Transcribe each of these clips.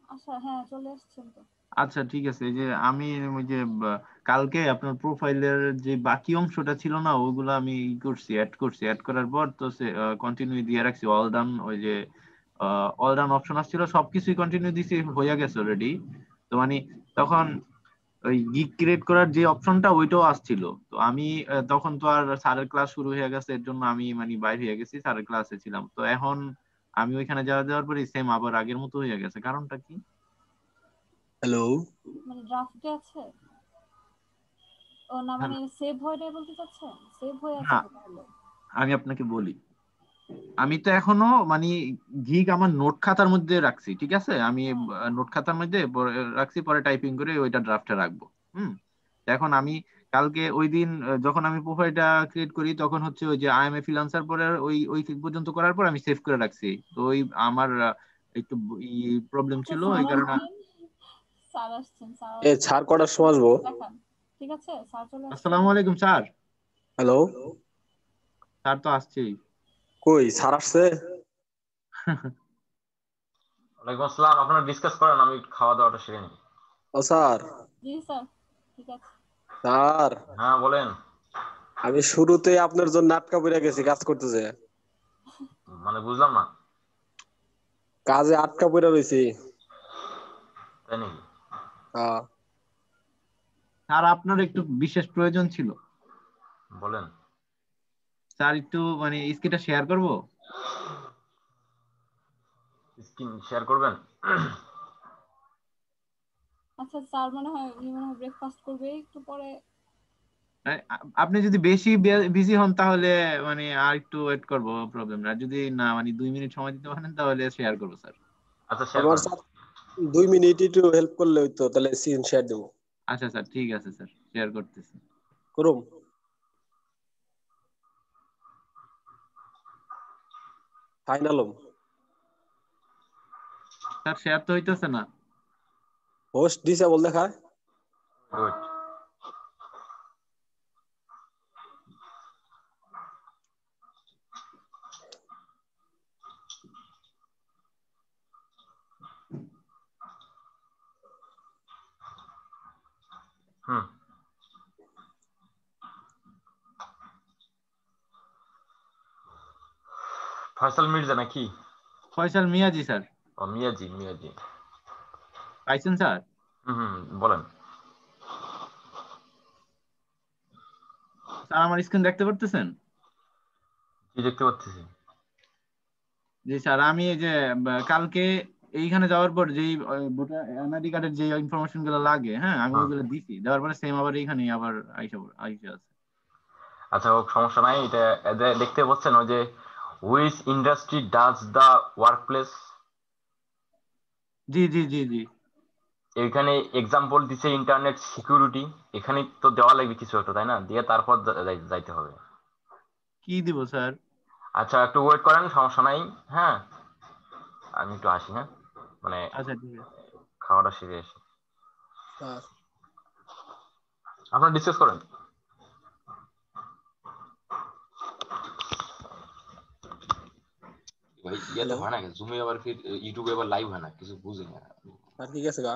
আচ্ছা, হ্যাঁ, চলে আসছেন তো। আচ্ছা ঠিক আছে, এই যে আমি ওই যে কালকে আপনার প্রোফাইলের যে বাকি অংশটা ছিল না, ওগুলো আমি ই করছি, অ্যাড করার পর তো সে কন্টিনিউ দিয়ে রাখছি, অল ডান। ওই যে অল ডান অপশন আসছিল, সবকিছুই কন্টিনিউ দিছি, হয়ে গেছে অলরেডি। তো মানে তখন ওই গিগ ক্রিয়েট করার যে অপশনটা ওইটাও আসছিল। তো আমি তখন তো আর স্যারের ক্লাস শুরু হয়ে গেছে, এর জন্য আমি মানে বাইরে হয়ে গেছি, স্যারের ক্লাসে ছিলাম। তো এখন আমি ওইখানে যাওয়ার পরে সেম আবার আগের মতো হয়ে গেছে, কারণটা কি? হ্যালো। মানে ড্রাফটে আছে? ও না, হ্যাঁ, মানে সেভ হয় নাই বলতে চাচ্ছেন? সেভ হয়ে আছে না, তো তাহলে। আমি আপনাকে বলি, আমি তো এখনো মানে গিগ আমার নোট খাতার মধ্যে রাখছি, ঠিক আছে? আমি হ্যাঁ। নোট খাতার মধ্যে রাখছি, পরে টাইপিং করে ওইটা ড্রাফটে রাখবো। হুম। তো এখন আমি কালকে ওই দিন যখন আমি প্রোফাইলটা ক্রিয়েট করি, তখন হচ্ছে ওই যে আই এম এ ফ্রিল্যান্সার পরে ওই ওই পর্যন্ত করার পর আমি সেভ করে রাখছি। তো ওই আমার একটু প্রবলেম আচ্ছা, ছিল, স্যার এই কারণে। আসছেন। স্যার আসছেন, স্যার এ আসছেন। ছাড় কটার সময় আসবো? দেখান। ঠিক আছে, স্যার চলে আসছেন। আসসালামু আলাইকুম স্যার। হ্যালো। স্যার তো আসছেই। কই স্যার আসছে? ওয়ালাইকুম আসসালাম। আপনারা ডিসকাস করেন, আমি খাওয়া দাওয়াটা সেরে নিই। ও স্যার। জি স্যার, ঠিক আছে। স্যার, হ্যাঁ বলেন। আমি শুরুতে আপনার জন্য আটকা পড়ে গেছি কাজ করতেছে। মানে বুঝলাম না। কাজে আটকা পড়ে রয়েছি। তাই নাকি? হ্যাঁ। স্যার আপনার একটু বিশেষ প্রয়োজন ছিল। বলেন। স্যার একটু মানে স্ক্রিনটা শেয়ার করব। স্ক্রিন শেয়ার করবেন? আচ্ছা, স্যার মনে হয় ব্রেকফাস্ট করবে একটু পরে। আপনি যদি বেশি বিজি হন তাহলে মানে আর একটু ওয়েট করবো, প্রবলেম না। আর যদি না মানে 2 মিনিট সময় দিতে পারেন তাহলে শেয়ার করবো স্যার। আচ্ছা, শেয়ার আমার করেন। স্যার 2 মিনিট একটু হেল্প করলে হইতো, তাহলে সিন শেয়ার দেবো। আচ্ছা স্যার, ঠিক আছে স্যার, শেয়ার করতেছি। করুম। ফাইনালম। স্যার শেয়ার তো হইতেছে না। হোস্ট ডিসেবল দেখায়। গুড। হুম। ফয়সাল মির্জা নাকি? ফয়সাল মিয়াজি স্যার। ও মিয়াজি, মিয়াজি। পাইছেন স্যার? হুম হুম, বলেন। স্যার আমার স্ক্রিন দেখতে পারতেছেন? কি দেখতে পাচ্ছি? জি স্যার, আমি এই যে কালকে এইখানে যাওয়ার পর যেই ভোটার এনআইডি কার্ডের যে ইনফরমেশন গুলো লাগে, হ্যাঁ, আমি হুম। ওইগুলো দিছি, দেওয়ার পরে সেম আবার এইখানে আবার আইসা আইসা আছে। আচ্ছা, হোক, সমস্যা নাই। এটা দেখতে পাচ্ছেন ওই যে which industry does the workplace. জি জি জি জি। এখানে এক্সাম্পল দিছে ইন্টারনেট সিকিউরিটি। এখানে তো দেওয়া লাগবে কিছু একটা, তাই না? দিয়ে তারপর যাইতে হবে। কি দিব স্যার? আচ্ছা, একটু ওয়েট করেন, সমস্যা নাই। হ্যাঁ, আমি একটু আসি। হ্যাঁ, মানে আচ্ছা ঠিক আছে। খাওয়াটা সেরে আসি। স্যার। আপনারা ডিসকাস করেন। ভাই ইয়াতে হ্যালো। হয় না, জুমে আবার ফির ইউটিউবে আবার লাইভ হয় না, কিছু বুঝি না। স্যার ঠিক আছে গা।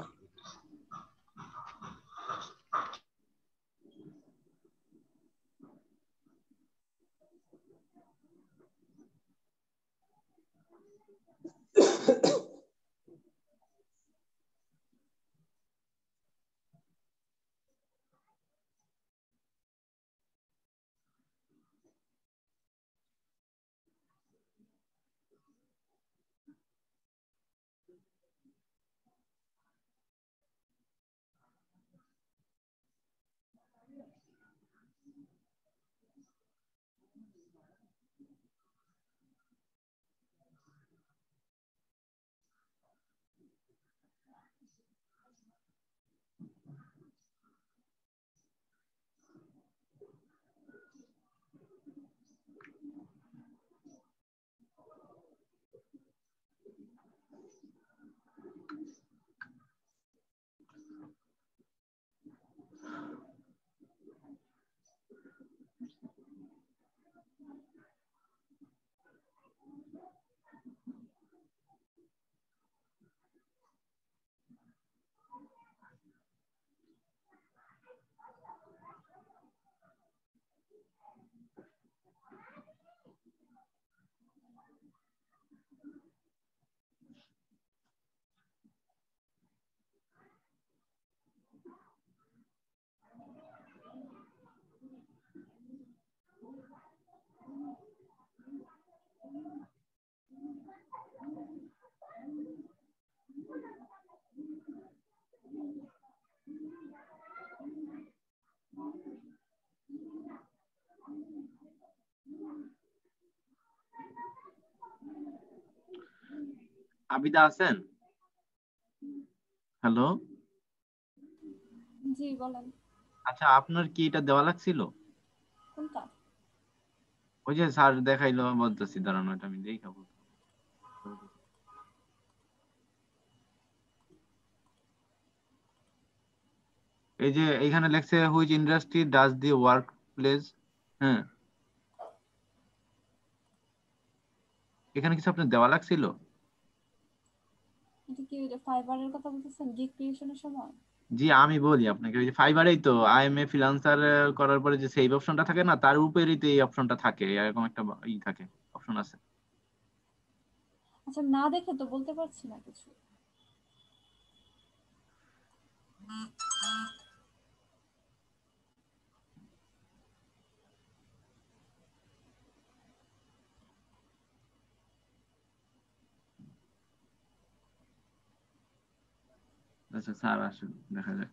আবিদা আছেন? হ্যালো। জি বলেন। আচ্ছা, আপনার কি এটা দেওয়া লাগছিল? কোনটা? ওই যে স্যার দেখাইলো, বলতেছি দাঁড়ানো, এটা আমি দেখাবো। এই যে এখানে লেখছে which industry does the work place. হ্যাঁ, এখানে কিছু আপনার দেওয়া লাগছিল? এটা কি ওই যে ফাইবারের কথা বলতেছেন, গিগ ক্রিয়েশনের সময়? জি, আমি বলি আপনাকে, ওই যে ফাইবারেই তো আইএমএ ফ্রিল্যান্সার করার পরে যে সেভ অপশনটা থাকে না, তার উপরেই তো এই অপশনটা থাকে, এরকম একটা ই থাকে, অপশন আছে। আচ্ছা, না দেখে তো বলতে পারছি না কিছু। আচ্ছা, স্যার আসুন, দেখা যাক।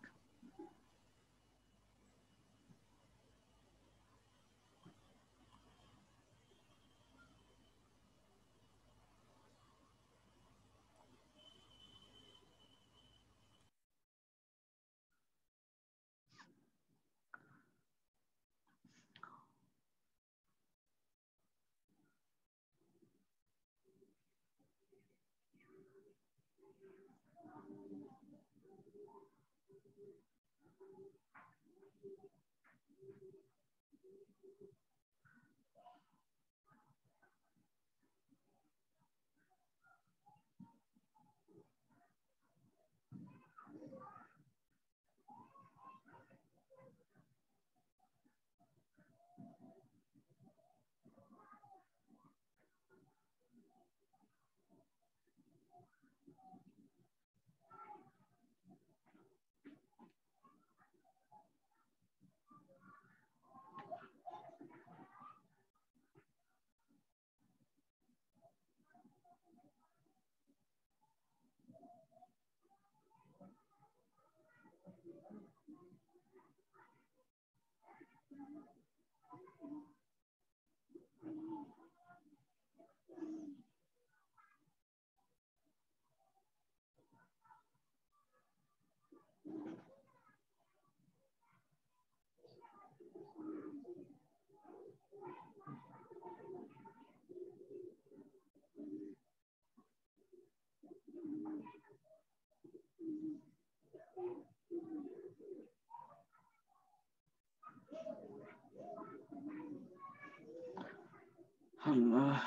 আল্লাহ।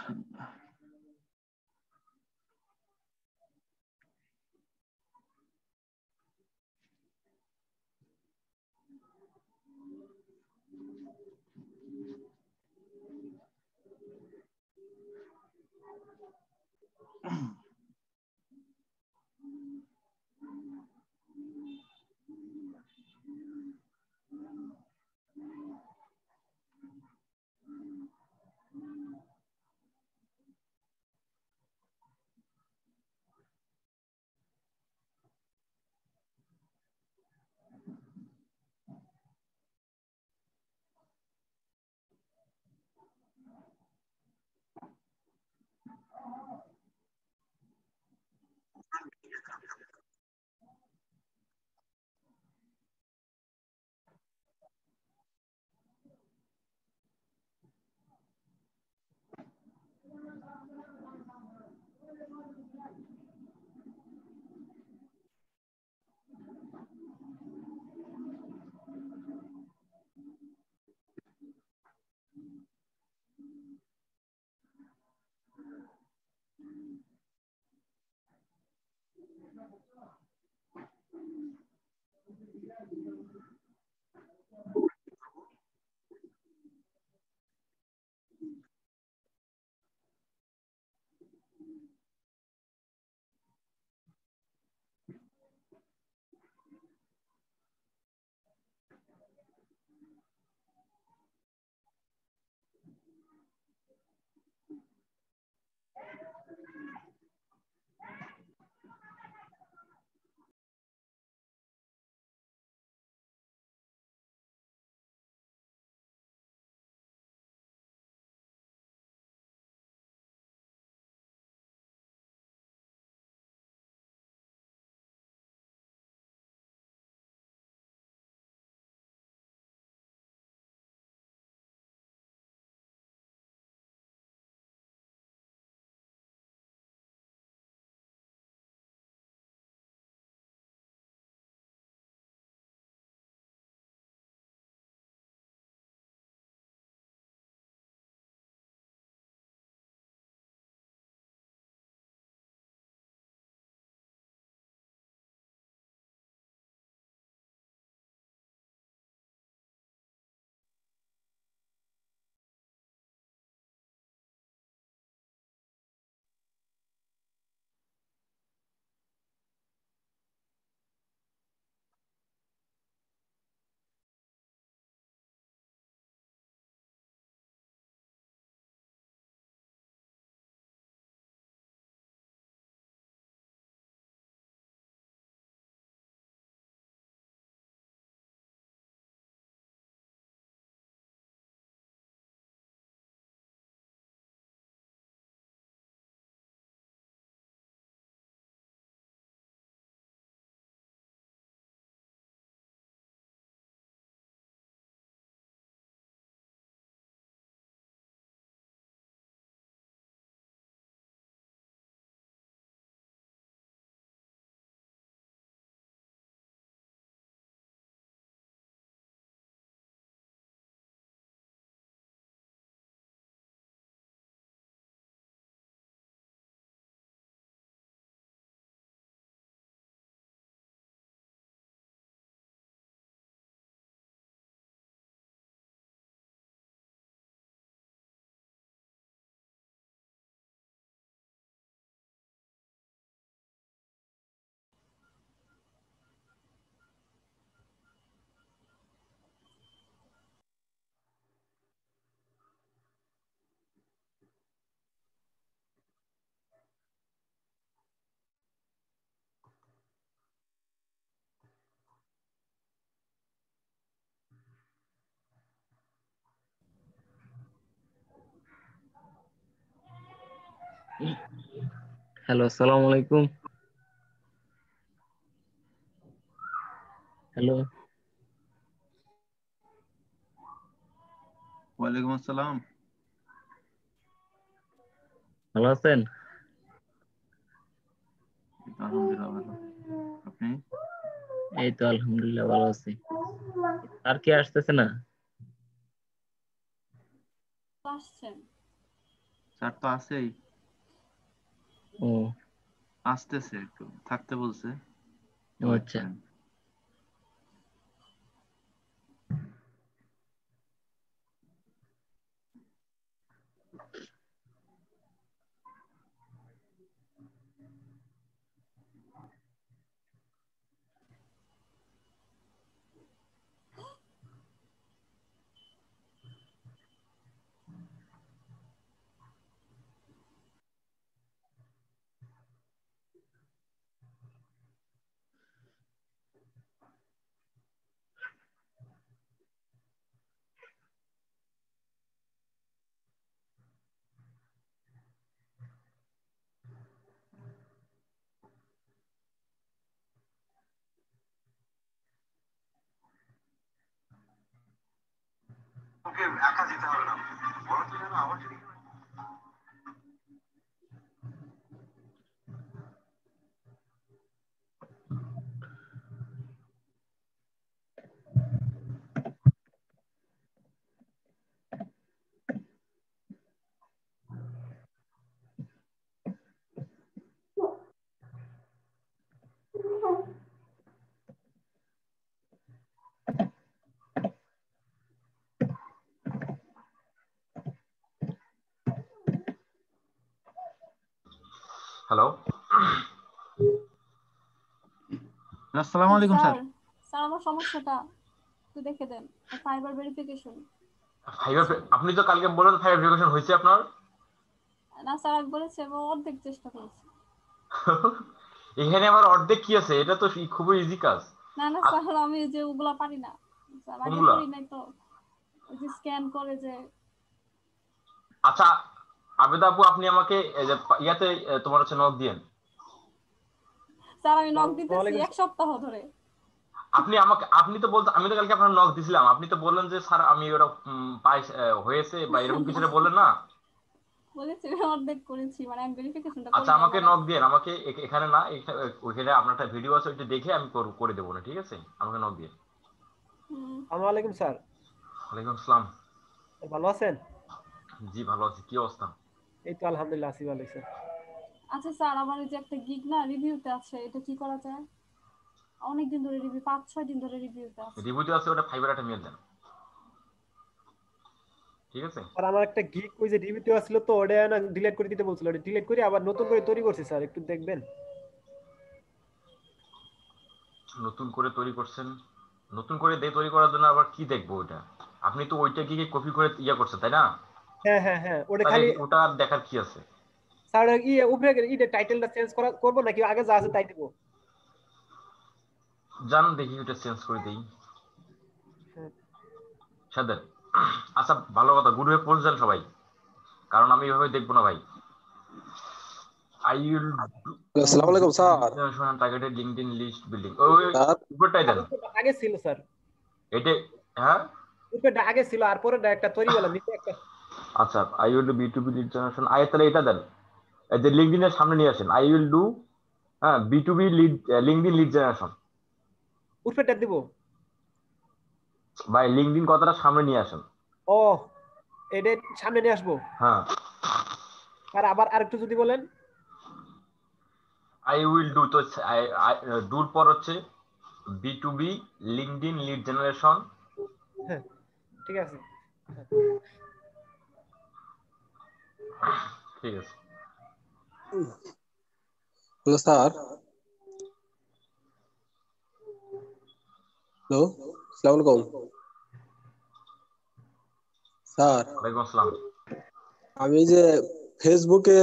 হ্যালো, আসসালামু আলাইকুম। হ্যালো, ওয়ালাইকুম আসসালাম। ভালো আছেন? আলহামদুলিল্লাহ ভালো। আপনি? এই তো আলহামদুলিল্লাহ ভালো আছি। আর কি আসতেছে না? আসছেন। স্যার তো আছেই, ও আসতেছে, একটু থাকতে বলছে, ও ওয়েট আচ্ছা। করেন। হ্যালো। আসসালামু আলাইকুম স্যার স্যার। স্যার আমার সমস্যাটা একটু দেখে দেন। Fibre verification. ফাইবার, আপনি তো কালকে বললেন ফাইবার ভেরিফিকেশন হয়েছে আপনার। না স্যার, আমি বলেছি আমি অর্ধেক চেষ্টা করেছি। এখানে আমার অর্ধেক কি আছে, এটা তো খুবই ইজি কাজ। না না আর স্যার, আমি যে ওগুলা পারি না। স্যার আগে কোনগুলা? করি নাই তো। ওই যে স্ক্যান করে যে। আচ্ছা আবেদা আপু, আপনি আমাকে এই যে ইয়াতে তোমার হচ্ছে নক দিয়েন। স্যার আমি নক দিতেছি ওয়ালাইকুম 1 সপ্তাহ ধরে। আপনি আমাকে, আপনি তো বলতে, আমি তো কালকে আপনার নক দিছিলাম, আপনি তো বললেন যে স্যার আমি ওরা পাই হয়েছে বা এরকম কিছু একটা বললেন না। বলেছি আমি অর্ধেক করেছি, মানে আমি ভেরিফিকেশনটা করি আচ্ছা নাই আমাকে মানে। নক দিয়েন, আমাকে এখানে না, ওইখানে আপনার একটা ভিডিও আছে, ওইটা দেখে আমি করে দেবো না, ঠিক আছে? আমাকে নক দিয়ে। হুম। আসসালামু আলাইকুম স্যার। ওয়ালাইকুম আসসালাম। ভালো আছেন? জি ভালো আছি, কি অবস্থা? এই তো আলহামদুলিল্লাহ আছি ভালো স্যার। আচ্ছা স্যার, আমার ওই যে একটা গিগ না রিভিউতে আছে, এটা কি করা যায়? অনেকদিন ধরে রিভিউ, 5-6 দিন ধরে রিভিউতে আছে। রিভিউতে আছে, ওটা ফাইবার একটা মেল দেন, ঠিক আছে? আর আমার একটা গিগ ওই যে রিভিউতে আসছিল তো ওটা না ডিলিট করে দিতে বলছিল, ওটা ডিলিট করে আবার নতুন করে তৈরি করছি স্যার, একটু দেখবেন। নতুন করে তৈরি করছেন? নতুন করে তৈরি করার জন্য আবার কি দেখবো ওইটা? আপনি তো ওইটা গিয়ে কপি করে ইয়া করছেন তাই না? হ্যাঁ হ্যাঁ হ্যাঁ, ওটা তাহলে খালি ওটা আর দেখার কি আছে? স্যার উপরে টাইটেলটা চেঞ্জ করবো নাকি আগে যা আছে তাই দিব? জান দেখি ওটা চেঞ্জ করে দেই হ্যাঁ। সাদের। আচ্ছা ভালো কথা, গ্রুপে পোস্ট দেন সবাই, কারণ আমি এভাবে দেখবো না ভাই। আই উইল ডু আসসালামু আলাইকুম sir. Targeted LinkedIn list building, ওই স্যার উপরটাই দেন। আগে ছিল স্যার, এটা, হ্যাঁ উপরেটা আগে ছিল আর পরে একটা তৈরি করলাম নিচে একটা। আচ্ছা, I will do B2B lead generation, I তাহলে এটা দেন, এই যে লিংকডইনের সামনে নিয়ে আসেন, আই উইল ডু, হ্যাঁ বি2বি লিড, লিংকডইন লিড জেনারেশন। উপরেটা দিব। ভাই লিংকডইন কথাটা সামনে নিয়ে আসেন। ও, এটা সামনে নিয়ে আসবো। হ্যাঁ, আর আবার আরেকটু যদি বলেন। আই উইল ডু তো ডুর পর হচ্ছে বি2বি লিংকডইন লিড জেনারেশন। হ্যাঁ ঠিক আছে। ঠিক আছে। Hello sir. হ্যালো, আসসালামু আলাইকুম স্যার। ওয়ালাইকুম আসসালাম। আমি যে ফেসবুকে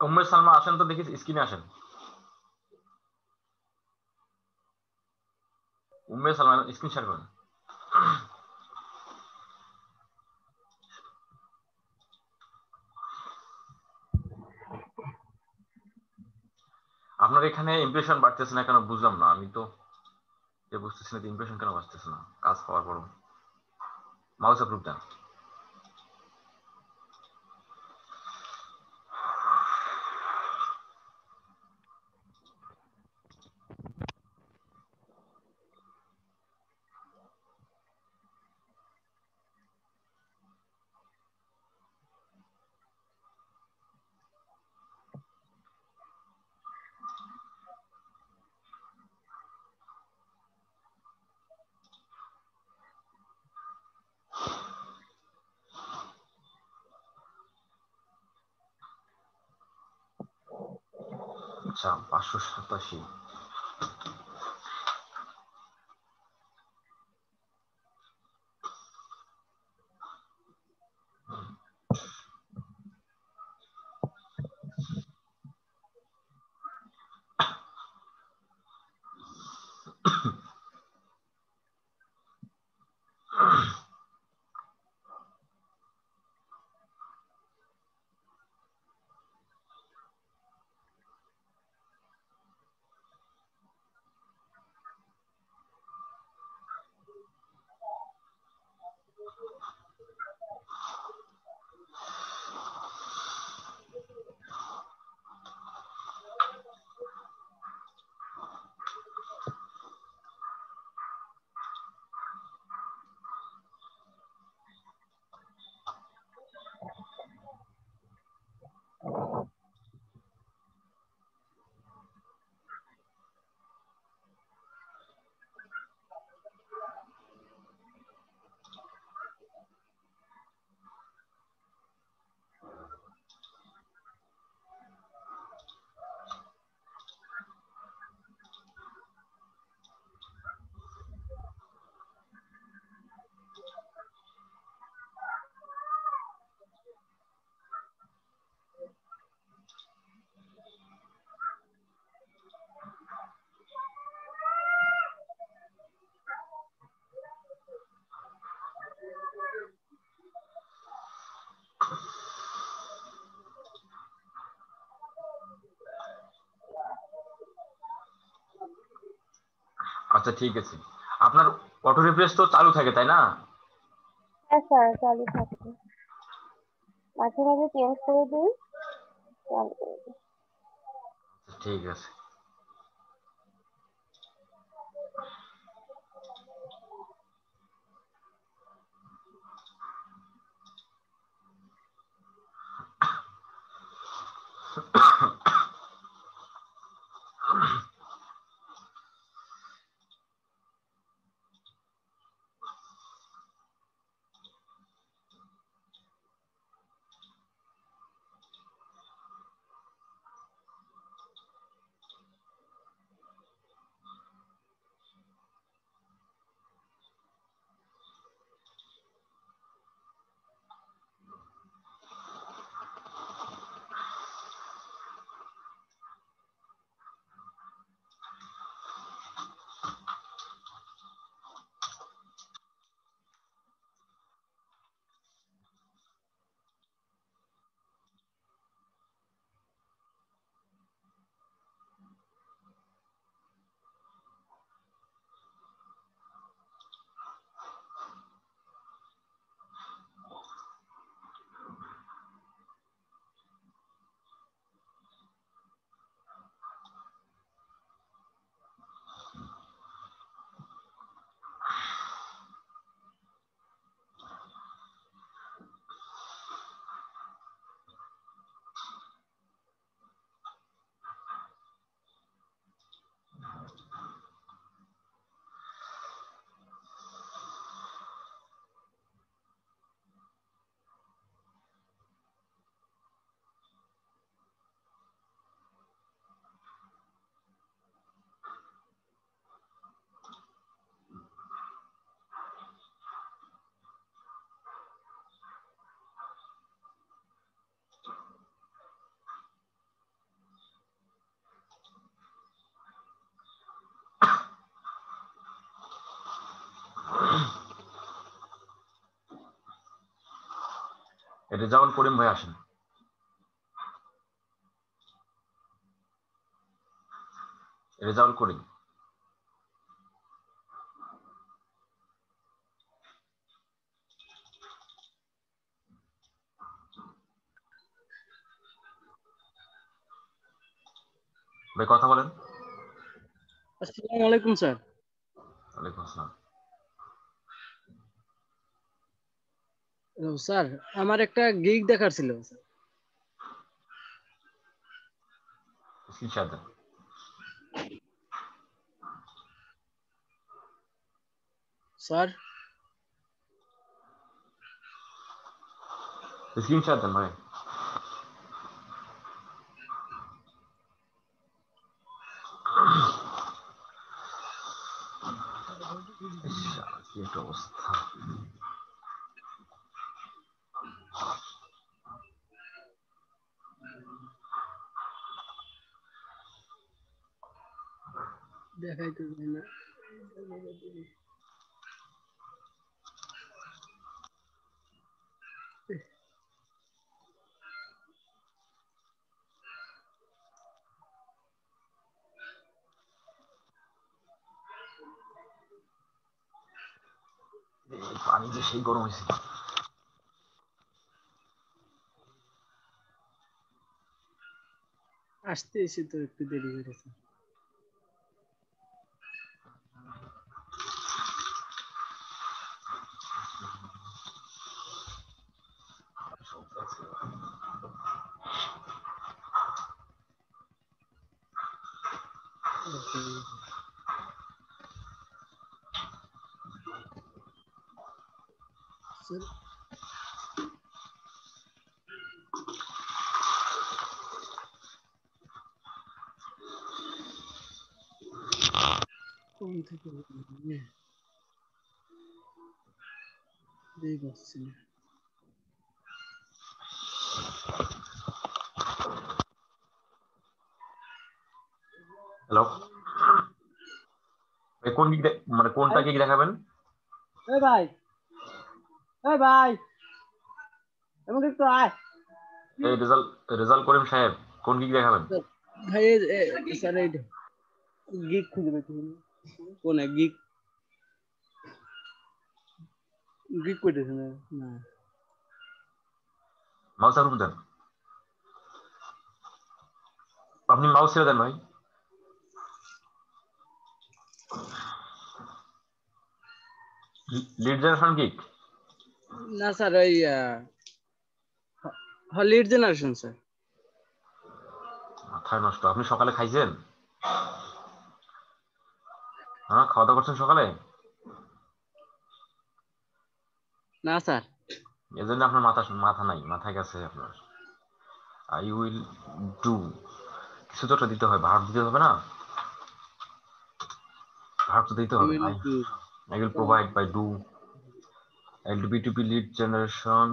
উম্মে সালমা আসেন তো দেখি, স্ক্রিনে আসেন। উম্মে সালমা স্ক্রিন শেয়ার করেন। আপনার এখানে ইমপ্রেশন বাড়তেছে না কেন বুঝলাম না, আমি তো বুঝতেছি না ইমপ্রেশন কেন বাড়তেছে না কাজ পাওয়ার পর। মাউস অ্যাপ্রুভ দেন। আচ্ছা 587। আচ্ছা ঠিক আছে, আপনার অটো রিফ্রেশ তো চালু থাকে তাই না? হ্যাঁ স্যার চালু থাকে, মাঝে মাঝে চেঞ্জ করে দিই, চালু করে দিই। আচ্ছা, ঠিক আছে। রেজাউল করিম ভাই আসেন। রেজাউল করিম। ভাই কথা বলেন। আসসালামু আলাইকুম স্যার। ওয়ালাইকুম আসসালাম। স্যার আমার একটা গিগ দেখার ছিল স্ক্রিনশট দেন। স্যার। স্ক্রিনশট দেন ভাই। কি একটা অবস্থা। দেখাইতে যায় না। পানি যে সেই গরম হয়েছে। আসতে এসে তো একটু দেরি হয়ে গেছে। স্যার কোন থেকে দেখছি না। হ্যালো ভাই, কোন দিক মানে কোনটা কি দেখাবেন? এই ভাই, এই ভাই, এমন একটু আয়। এই রেজাউল করিম সাহেব, কোন দিক দেখাবেন? ভাই স্যার এই গিগ খুঁজে পেতে কোন গিগ গিগ কইতেছে না। না মাউস আর দেন। আপনি মাউস ছেড়ে দেন ভাই। লিড জেনারেশন গিগ না স্যার ওই লিড জেনারেশন স্যার। মাথায় নষ্ট। আপনি সকালে খাইছেন? হ্যাঁ, খাওয়া দাওয়া করছেন সকালে? না স্যার। এজন্য আপনার মাথা নাই, মাথায় গেছে আপনার। আই উইল ডু, কিছু তো একটা দিতে হবে, ভার্ব দিতে হবে না? ভার্ব তো দিতে হবে। I will provide by do. I'll B2B lead generation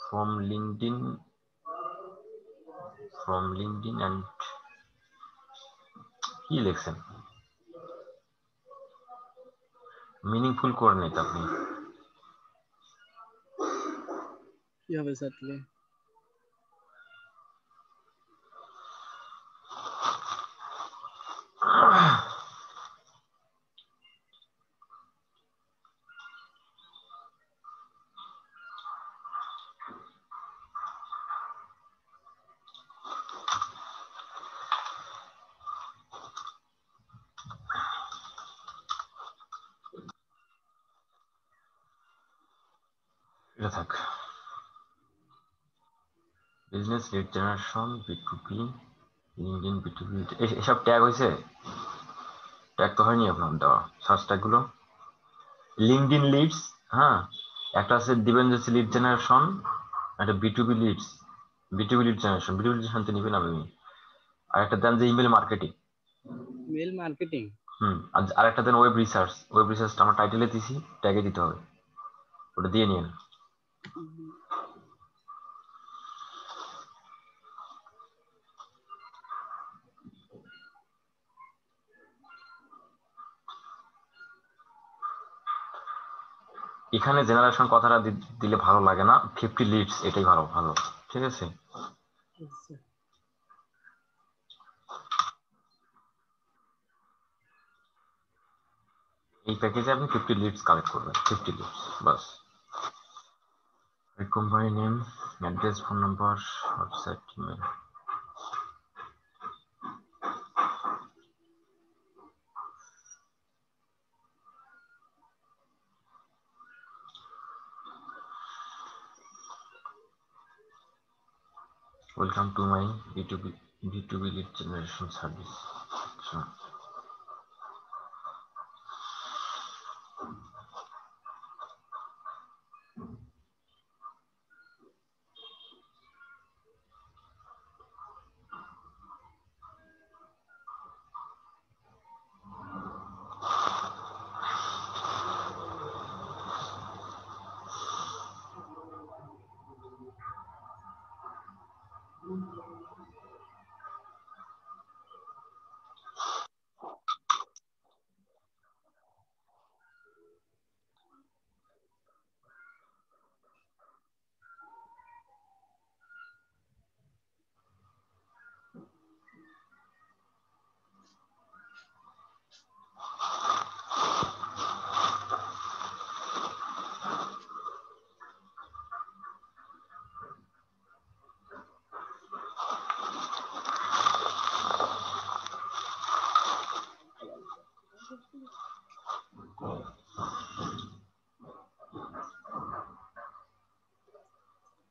from LinkedIn and কি লিখছেন? মিনিংফুল করে নেই আপনি। কি হবে স্যার তাহলে? এটা থাক। Business lead generation, B2B, LinkedIn B2B, এসব ট্যাগ হয়েছে? ট্যাগ তো হয়নি আপনার দেওয়া, সার্চ ট্যাগ গুলো। লিঙ্কডইন লিডস, হ্যাঁ, একটা আছে দিবেন যে লিড জেনারেশন, একটা B2B leads, B2B lead generation, B2B lead generation নিবেন আপনি। আর একটা দেন যে ইমেল মার্কেটিং। Mail marketing. আর একটা দেন ওয়েব রিসার্চ। ওয়েব রিসার্চটা আমরা টাইটেলে দিছি, ট্যাগে দিতে হবে, ওটা দিয়ে নিন। এখানে জেনারেশন কথাটা দিলে ভালো লাগে না, 50 লিডস এটাই ভালো ভালো, ঠিক আছে। আচ্ছা এই প্যাকেজে আপনি 50 লিডস কালেক্ট করবেন, 50 লিডস বাস। Company name, address, phone number, website, email. Welcome to my B2B lead generation service. আচ্ছা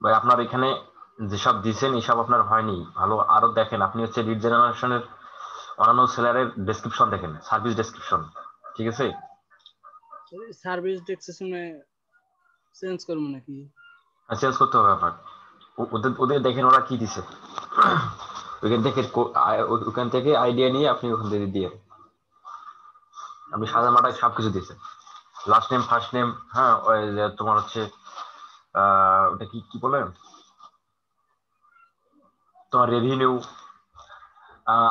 ভাই, আপনার এখানে যেসব দিছেন এসব আপনার হয়নি ভালো, আরো দেখেন। আপনি হচ্ছে লিড জেনারেশনের অন্যান্য সেলারের ডেসক্রিপশন দেখেন, সার্ভিস ডেসক্রিপশন, ঠিক আছে। সার্ভিস ডেসক্রিপশনে চেঞ্জ করবো নাকি? চেঞ্জ করতে হবে আপনার। ওদের ওদের দেখেন ওরা কি দিছে, ওখান থেকে আইডিয়া নিয়ে আপনি ওখান থেকে দিয়ে আপনি সাদা মাটায় সবকিছু দিয়েছেন, লাস্ট নেম, ফার্স্ট নেম, হ্যাঁ, ওই যে তোমার হচ্ছে ওটা কি কি বলে, তোমার রেভিনিউ,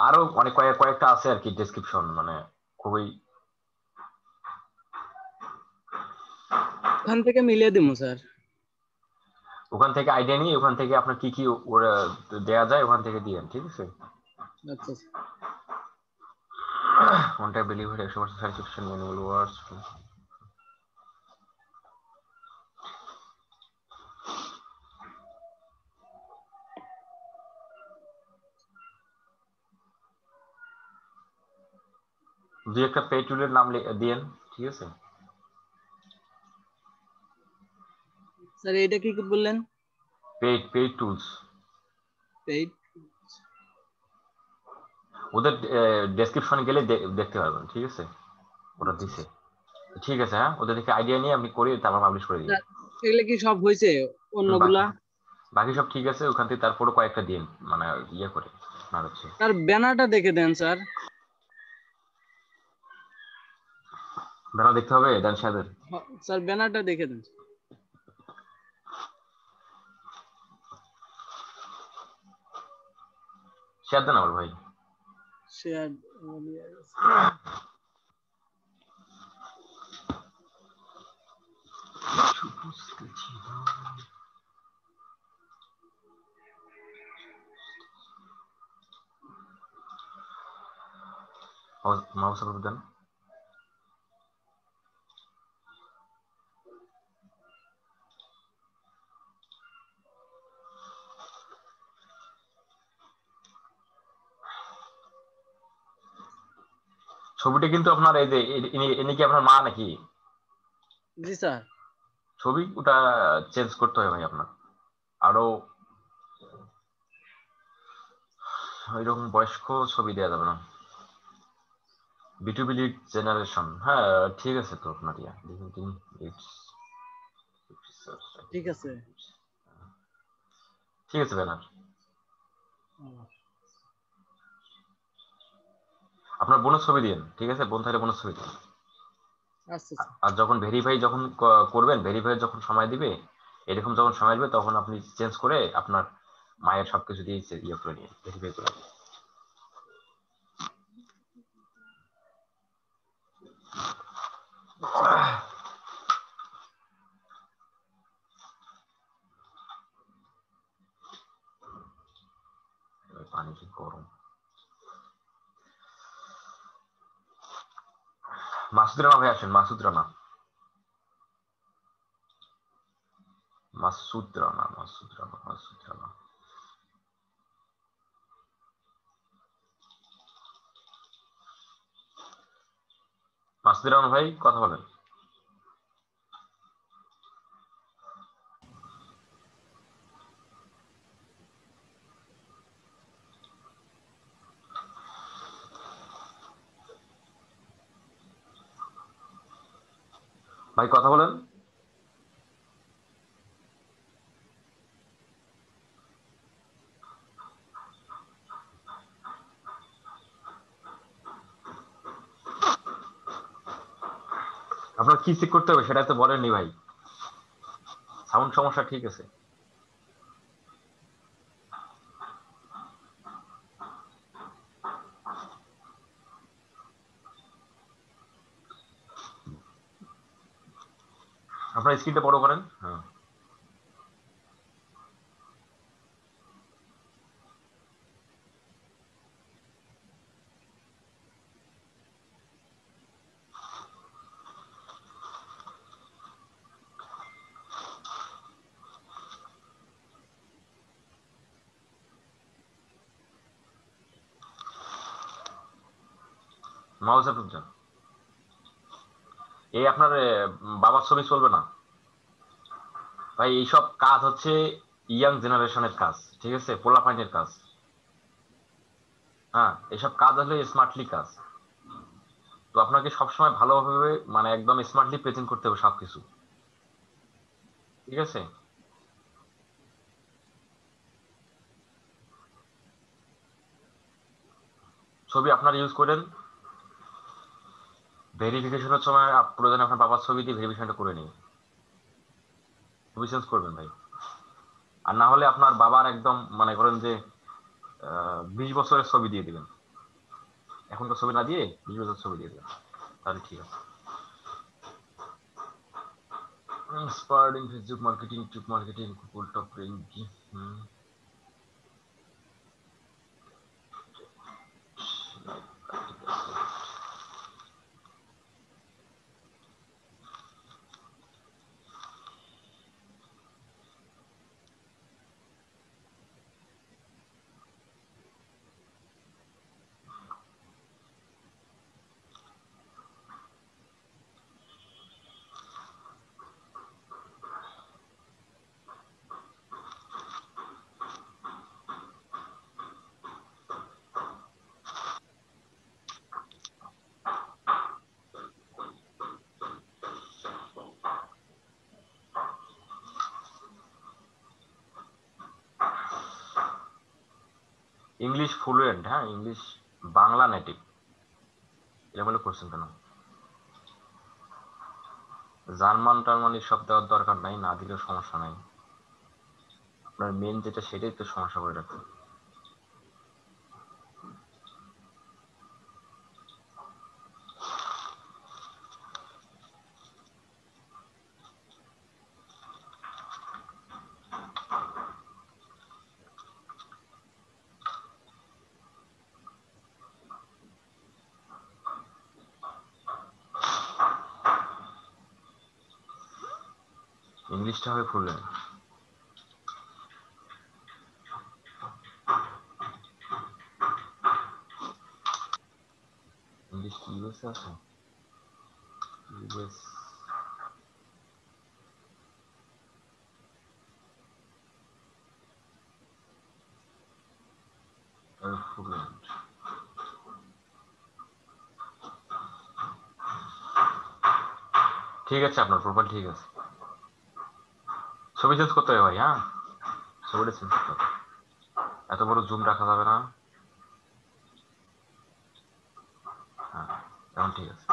আরো অনেক কয়েকটা আছে আর কি ডেসক্রিপশন, মানে খুবই। ওখান থেকে মিলিয়ে দিব স্যার। ওখান থেকে আইডিয়া নিয়ে ওখান থেকে আপনার কি কি দেয়া যায় ওখান থেকে দিয়েন, ঠিক আছে। আচ্ছা on time delivery, 100% satisfaction, manual works. দুই একটা পে টুলের নাম দিয়েন, ঠিক আছে। স্যার এইটা কি বললেন? Paid tools, paid. ওদের ডেসক্রিপশনে গেলে দেখতে পারবেন, ঠিক আছে, ওরা দিছে, ঠিক আছে। হ্যাঁ, ওদের থেকে আইডিয়া নিয়ে আপনি করে তারপর পাবলিশ করে দিন। এগুলো কি সব হয়েছে অন্যগুলা? বাকি সব ঠিক আছে, ওখান থেকে তারপরে কয়েকটা দিন, মানে ইয়ে করে আপনার হচ্ছে। স্যার ব্যানারটা দেখে দেন স্যার। ব্যানার দেখতে হবে দেন সাহেবের। স্যার ব্যানারটা দেখে দেন। শেয়ার দেন আমার ভাই। শেয়ার। মাউস দেন। ছবিটা কিন্তু আপনার এই যে ইনি কি আপনার মা নাকি? জি স্যার। ছবি ওটা চেঞ্জ করতে হবে ভাই আপনার, আরো ওইরকম বয়স্ক ছবি দেওয়া যাবে না। B2B লিড জেনারেশন, হ্যাঁ ঠিক আছে তো আপনার ইয়া ঠিক আছে। ঠিক আছে ব্যানার। আপনার বোনের ছবি দিন, ঠিক আছে, বোন থাকলে বোনের ছবি দিন। আচ্ছা। আর যখন ভেরিফাই যখন করবেন, ভেরিফাই যখন সময় দিবে, এরকম যখন সময় দিবে তখন আপনি চেঞ্জ করে আপনার মায়ের সবকিছু দিয়ে ইয়ে করে নিয়ে ভেরিফাই করে। যে গরম। মাসুদ রানা ভাই আসেন, মাসুদ রানা, মাসুদ রানা, মাসুদ রানা, মাসুদ রানা। মাসুদ রানা ভাই কথা বলেন। ভাই কথা বলেন। আপনার কি চেক করতে হবে সেটা তো বলেননি ভাই। সাউন্ড সমস্যা ঠিক আছে। আপনার স্ক্রিনটা বড় করেন। হ্যাঁ, মাউস আপনি যান। এই আপনার বাবার ছবি চলবে না ভাই। এইসব কাজ হচ্ছে ইয়াং জেনারেশনের কাজ, ঠিক আছে, পোলাপাইনের কাজ। হ্যাঁ, এসব কাজ হলে স্মার্টলি কাজ। তো আপনাকে সবসময় ভালোভাবে মানে একদম স্মার্টলি প্রেজেন্ট করতে হবে সবকিছু, ঠিক আছে। ছবি আপনার ইউজ করেন, ভেরিফিকেশনের সময় প্রয়োজনে আপনার বাবার ছবি দিয়ে ভেরিফিকেশনটা করে নিন, ছবি চেঞ্জ করবেন ভাই। আর না হলে আপনার বাবার একদম মনে করেন যে 20 বছরের ছবি দিয়ে দিবেন, এখনকার ছবি না দিয়ে 20 বছর ছবি দিয়ে দিবেন, তাহলে ঠিক আছে। Inspired in Facebook marketing, YouTube marketing, Google top ranking. English fluent, হ্যাঁ ইংলিশ বাংলা নেটিভ, এরকম হলে করছেন কেন? জার্মান টার্মান সব দেওয়ার দরকার নাই, না দিলেও সমস্যা নাই। আপনার মেন যেটা সেটাই তো সমস্যা করে রাখবে। ইংলিশটা হবে ফ্লুয়েন্ট। ইংলিশ কি ইউএসএ আছে? US fluent. ঠিক আছে, আপনার প্রোফাইল ঠিক আছে। ছবি চেঞ্জ করতে হবে ভাই, হ্যাঁ ছবিটা চেঞ্জ করতে হবে, এত বড় জুম রাখা যাবে না। হ্যাঁ এখন ঠিক আছে।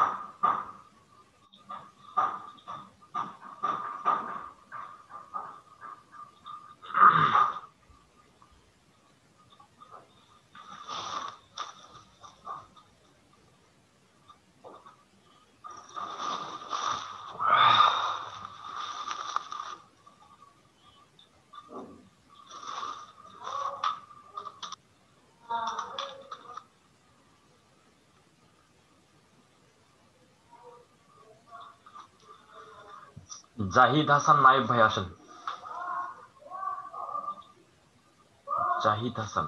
জাহিদ হাসান নায়েব ভাই আসেন। জাহিদ হাসান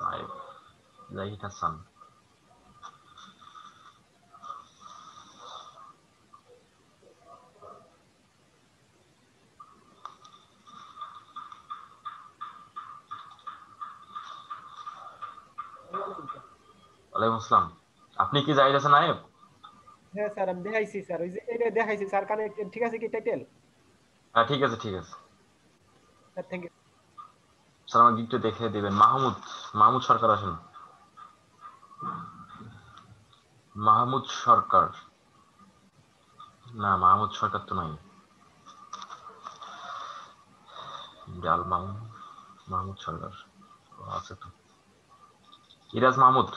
নায়েব, জাহিদ হাসান। ওয়ালাইকুম আসসালাম। আপনি কি জাহিদ হাসান নায়েব? হ্যাঁ স্যার, আমি দেখাইছি স্যার, ওই যে এটা দেখাইছি স্যার, কানেক্টেড ঠিক আছে কি টাইটেল? হ্যাঁ ঠিক আছে, ঠিক আছে স্যার থ্যাংক ইউ। স্যার, আমার গিকটা দেখে দিবেন। মাহমুদ, মাহমুদ সরকার আসেন। মাহমুদ সরকার, না মাহমুদ সরকার তো নাই। ডাল মাহমুদ, মাহমুদ সরকার ও আছে তো। ইরাজ মাহমুদ,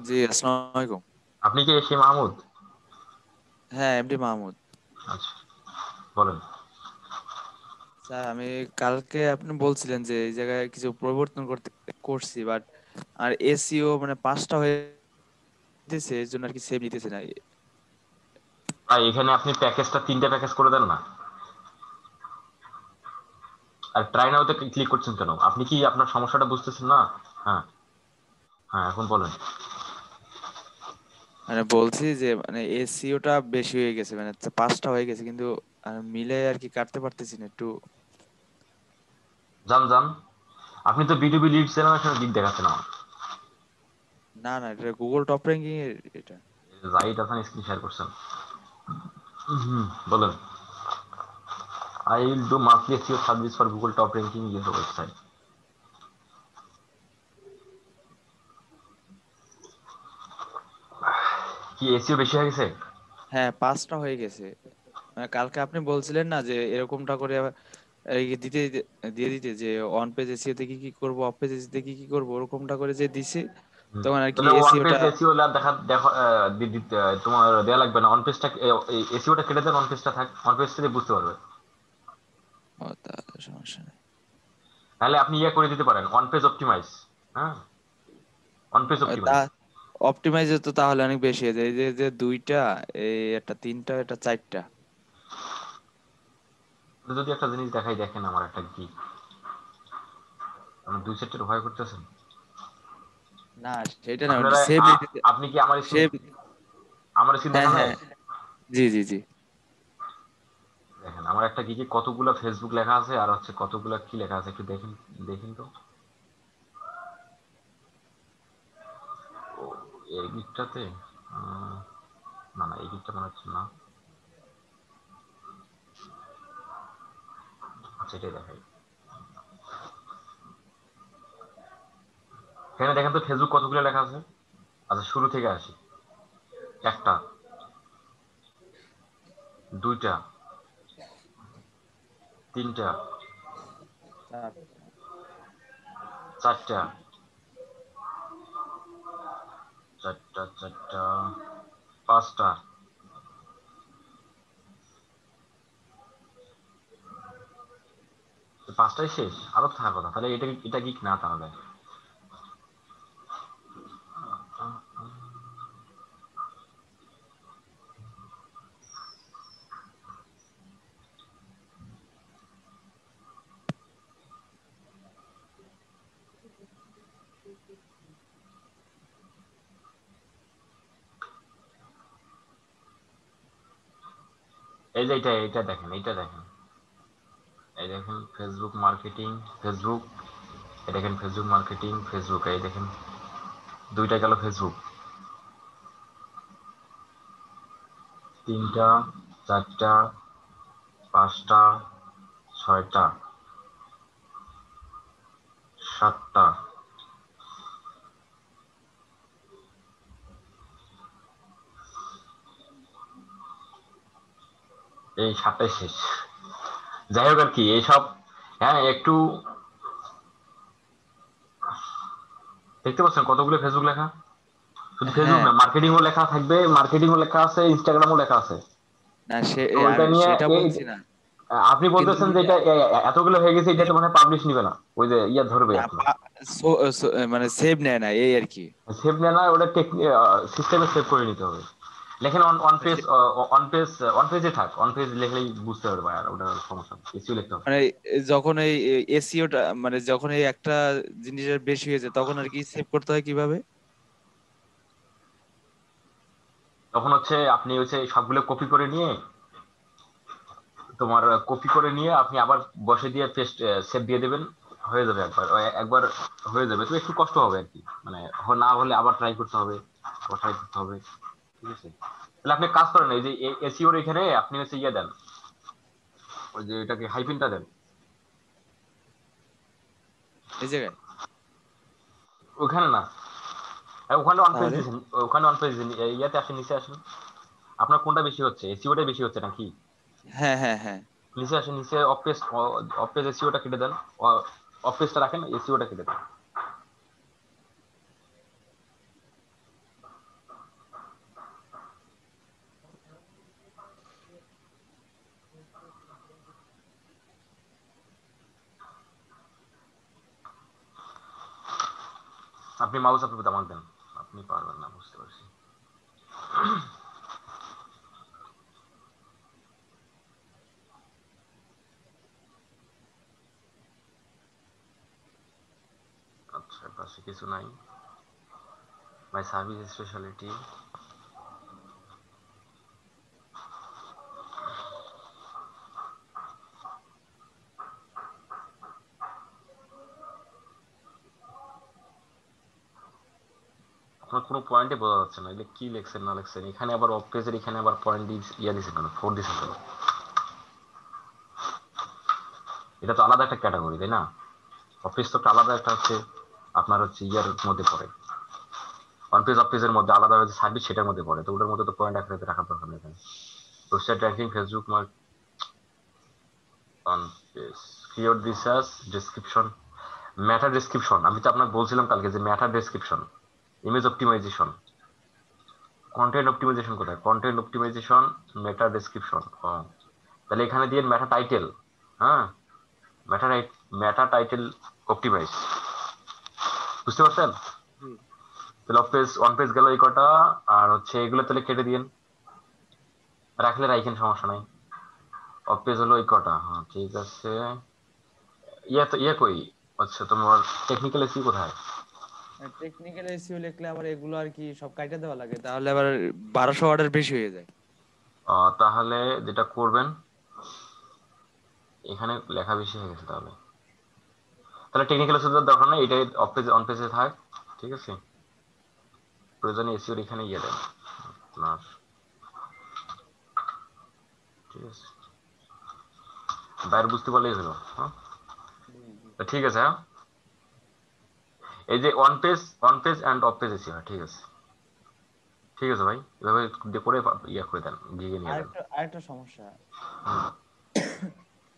জি, আসসালামু আলাইকুম। আপনি কি সেই মাহমুদ? হ্যাঁ, এমডি মাহমুদ। আচ্ছা বলেন। স্যার, আমি কালকে আপনি বলছিলেন যে এই জায়গায় কিছু পরিবর্তন করছি, বাট আর এসইও মানে 5টা হয়ে দিতেছে, এর জন্য আর কি সেভ নিতেছে না। ভাই এখানে আপনি প্যাকেজটা 3টা প্যাকেজ করে দেন না। আর ট্রাই নাওতে ক্লিক করছেন কেন? আপনি কি আপনার সমস্যাটা বুঝতেছেন না? হ্যাঁ হ্যাঁ, এখন বলেন। মানে বলছি যে মানে এসইওটা বেশি হয়ে গেছে, মানে 5টা হয়ে গেছে, কিন্তু মিলে আর কি কাটতে পারতেছি না একটু। যান যান, আপনি তো বিটুবি লিড চ্যানেল এখানে লিড দেখাচ্ছেন আমার। না না, এটা গুগল টপ র্যাঙ্কিং এর এটা। জাহিদ হাসান স্ক্রিন শেয়ার করছেন। বলেন। I will do monthly SEO service for Google top ranking in your website. কি এসইও বেশি হয়ে গেছে? হ্যাঁ, 5টা হয়ে গেছে। মানে কালকে আপনি বলছিলেন না যে এরকমটা করে এই দিয়ে দিতে যে অন পেজ এসিও তে কি কি করবো, অফ পেজ এসিও তে কি কি করবো, ওরকমটা করে যে দিছি, তখন আর কি তাহলে ওয়ান পেজ এসিওটা। এসইও দেখা দেখো, তোমার দেয়া লাগবে না। অন পেজটা এসইওটা কেটে দেন, অন পেজটা থাক, অন পেজ থেকে বুঝতে পারবে। ও, তাহলে সমস্যা নেই। তাহলে আপনি ইয়ে করে দিতে পারেন, অন পেজ অপটিমাইজ। হ্যাঁ, অন পেজ তা অপটিমাইজ। অপটিমাইজে তো তাহলে অনেক বেশি হয়ে যায়, এই যে যে 2টা, এই একটা 3টা, এটা 4টা। যদি একটা জিনিস দেখাই, দেখেন আমার একটা কি, আপনি 2 সেটের ভয় করতেছেন। না, সেটা না, আপনারা সেভ আপনি কি আমার স্ক্রিন, সেভ। আমার স্ক্রিন হ্যাঁ দেখা যায়? হ্যাঁ, জি জি জি। দেখেন আমার একটা গিকে কতগুলা ফেসবুক লেখা আছে আর হচ্ছে কতগুলা কি লেখা আছে, একটু দেখেন, দেখেন তো। ও, এই গিকটাতে না না, এই গিকটা মনে হচ্ছে না। আচ্ছা, এটাই দেখাই। এখানে দেখেন তো ফেসবুক কতগুলো লেখা আছে। আচ্ছা শুরু থেকে আসি। একটা, দুইটা, তিনটা, চারটা, চারটা চারটা, পাঁচটা, পাঁচটাই শেষ, আরো থাকার কথা। তাহলে এটা এটা গিক না তাহলে। এই যে এটা, এটা দেখেন, এটা দেখেন, এই দেখেন ফেসবুক মার্কেটিং, ফেসবুক, এই দেখেন ফেসবুক মার্কেটিং, ফেসবুক, এই দেখেন দুইটা গেল ফেসবুক, তিনটা, চারটা, পাঁচটা, ছয়টা, সাতটা, এই সাতটাই শেষ। যাই হোক আর কি এইসব। হ্যাঁ একটু দেখতে পাচ্ছেন কতগুলো ফেসবুক লেখা। শুধু ফেসবুক হ্যাঁ, না, মার্কেটিংও লেখা থাকবে, মার্কেটিংও লেখা আছে, ইনস্টাগ্রামও লেখা আছে। না সে তো ওইটা আমি নিয়ে সেটা বলছি না, আপনি কিন্তু বলতেছেন যে এটা এতগুলো হয়ে গেছে, এটা তো মানে পাবলিশ নিবে না, ওই যে ইয়া ধরবে না, আপনার। মানে সেভ নেয় না, এই আর কি। সেভ নেয় না, ওটা সিস্টেমে সেভ করে নিতে হবে। লেখেন অন পেজে থাক, অন পেজ লিখলেই বুঝতে পারবে ভাই, আর ওটা সমস্যা না, এসিও লিখতে হবে। মানে যখন এই এসইওটা মানে যখন এই একটা জিনিসের বেশি হয়ে যায় তখন আর কি সেভ করতে হয় কিভাবে? তখন হচ্ছে আপনি হচ্ছে সবগুলো কপি করে নিয়ে আপনি আবার বসে দিয়ে পেস্ট সেভ দিয়ে দেবেন, হয়ে যাবে একবার হয়ে যাবে। তো একটু কষ্ট হবে আর কি, মানে না হলে আবার ট্রাই করতে হবে, ঠিক আছে? তাহলে আপনি কাজ করেন, এই যে এসইওর এখানে আপনি হচ্ছে ইয়ে দেন, ওই যে এটাকে হাইফিনটা দেন এই জায়গায় ওখানে না, ওখানে অন পেজ তাহলে দিয়েছেন, ওখানে অন পেজ দিন, ইয়াতে আসেন, নিচে আসেন। আপনার কোনটা বেশি হচ্ছে, এসইওটা বেশি হচ্ছে নাকি? হ্যাঁ হ্যাঁ হ্যাঁ নিচে আসেন, নিচে অফ পেজ এসইওটা কেটে দেন, অফ পেজটা রাখেন, এসইওটা কেটে দেন। আপনি মাউস আপনি দামাক দেন, আপনি পারবেন না বুঝতে পারছি। আচ্ছা পাশে কিছু নাই, মাই সার্ভিস স্পেশালিটি। আপনার কোনো পয়েন্টে বোঝা যাচ্ছে না, এগুলো কি লেখছেন না লেখছেন, এখানে আবার অফ পেজের এখানে আবার পয়েন্ট ইয়া দিয়েছেন কেন, 4 দিয়েছেন কেন? এটা তো আলাদা একটা ক্যাটাগরি, তাই না? অফ পেজ তো একটা আলাদা একটা হচ্ছে, আপনার হচ্ছে ইয়ার মধ্যে পড়ে, ওয়ান পেজ অফ পেজের মধ্যে আলাদা হচ্ছে সার্ভিস, সেটার মধ্যে পড়ে, তো ওটার মধ্যে তো পয়েন্ট আকারে রাখার দরকার নেই এখানে। Website ranking, Facebook mark, on page keyword research, description, meta description. আমি তো আপনাকে বলছিলাম কালকে যে meta description, image optimization, content optimization কোথায়, কন্টেন্ট অপটিমাইজেশন, মেটা ডেসক্রিপশন। তাহলে এখানে দিয়ে মেটা টাইটেল, হ্যাঁ, মেটা টাইটেল অপটিমাইজ, বুঝতে পারছেন? তাহলে অন পেজ গেল এই কটা, আর হচ্ছে এগুলো তাহলে কেটে দিন, রাখলে রাখেন, সমস্যা নাই। অফ পেজ হলো এই কটা, হ্যাঁ ঠিক আছে। ইয়ে কই, আচ্ছা তোমার টেকনিক্যাল এসি কোথায়? টেকনিক্যাল এসইও লিখলে আবার এগুলো আর কি সব কাইটা দেওয়া লাগে, তাহলে আবার 1200 ওয়ার্ডের বেশি হয়ে যায়। তাহলে যেটা করবেন, এখানে লেখা বেশি হয়ে গেছে, তাহলে টেকনিক্যাল এসির দরকার নেই, এটাই অফ পেজ অন পেজে থাক, ঠিক আছে? প্রয়োজনে এসিওর এখানে ইয়ে দেন আপনার, ঠিক আছে? বাইরে বুঝতে পারলেই হলো, হ্যাঁ ঠিক আছে। হ্যাঁ, এই যে on page end of page SEO, ঠিক আছে, ঠিক আছে ভাই, এভাবে করে ইয়া করে দেন, গিয়ে নিয়ে দেন। আরেকটা সমস্যা,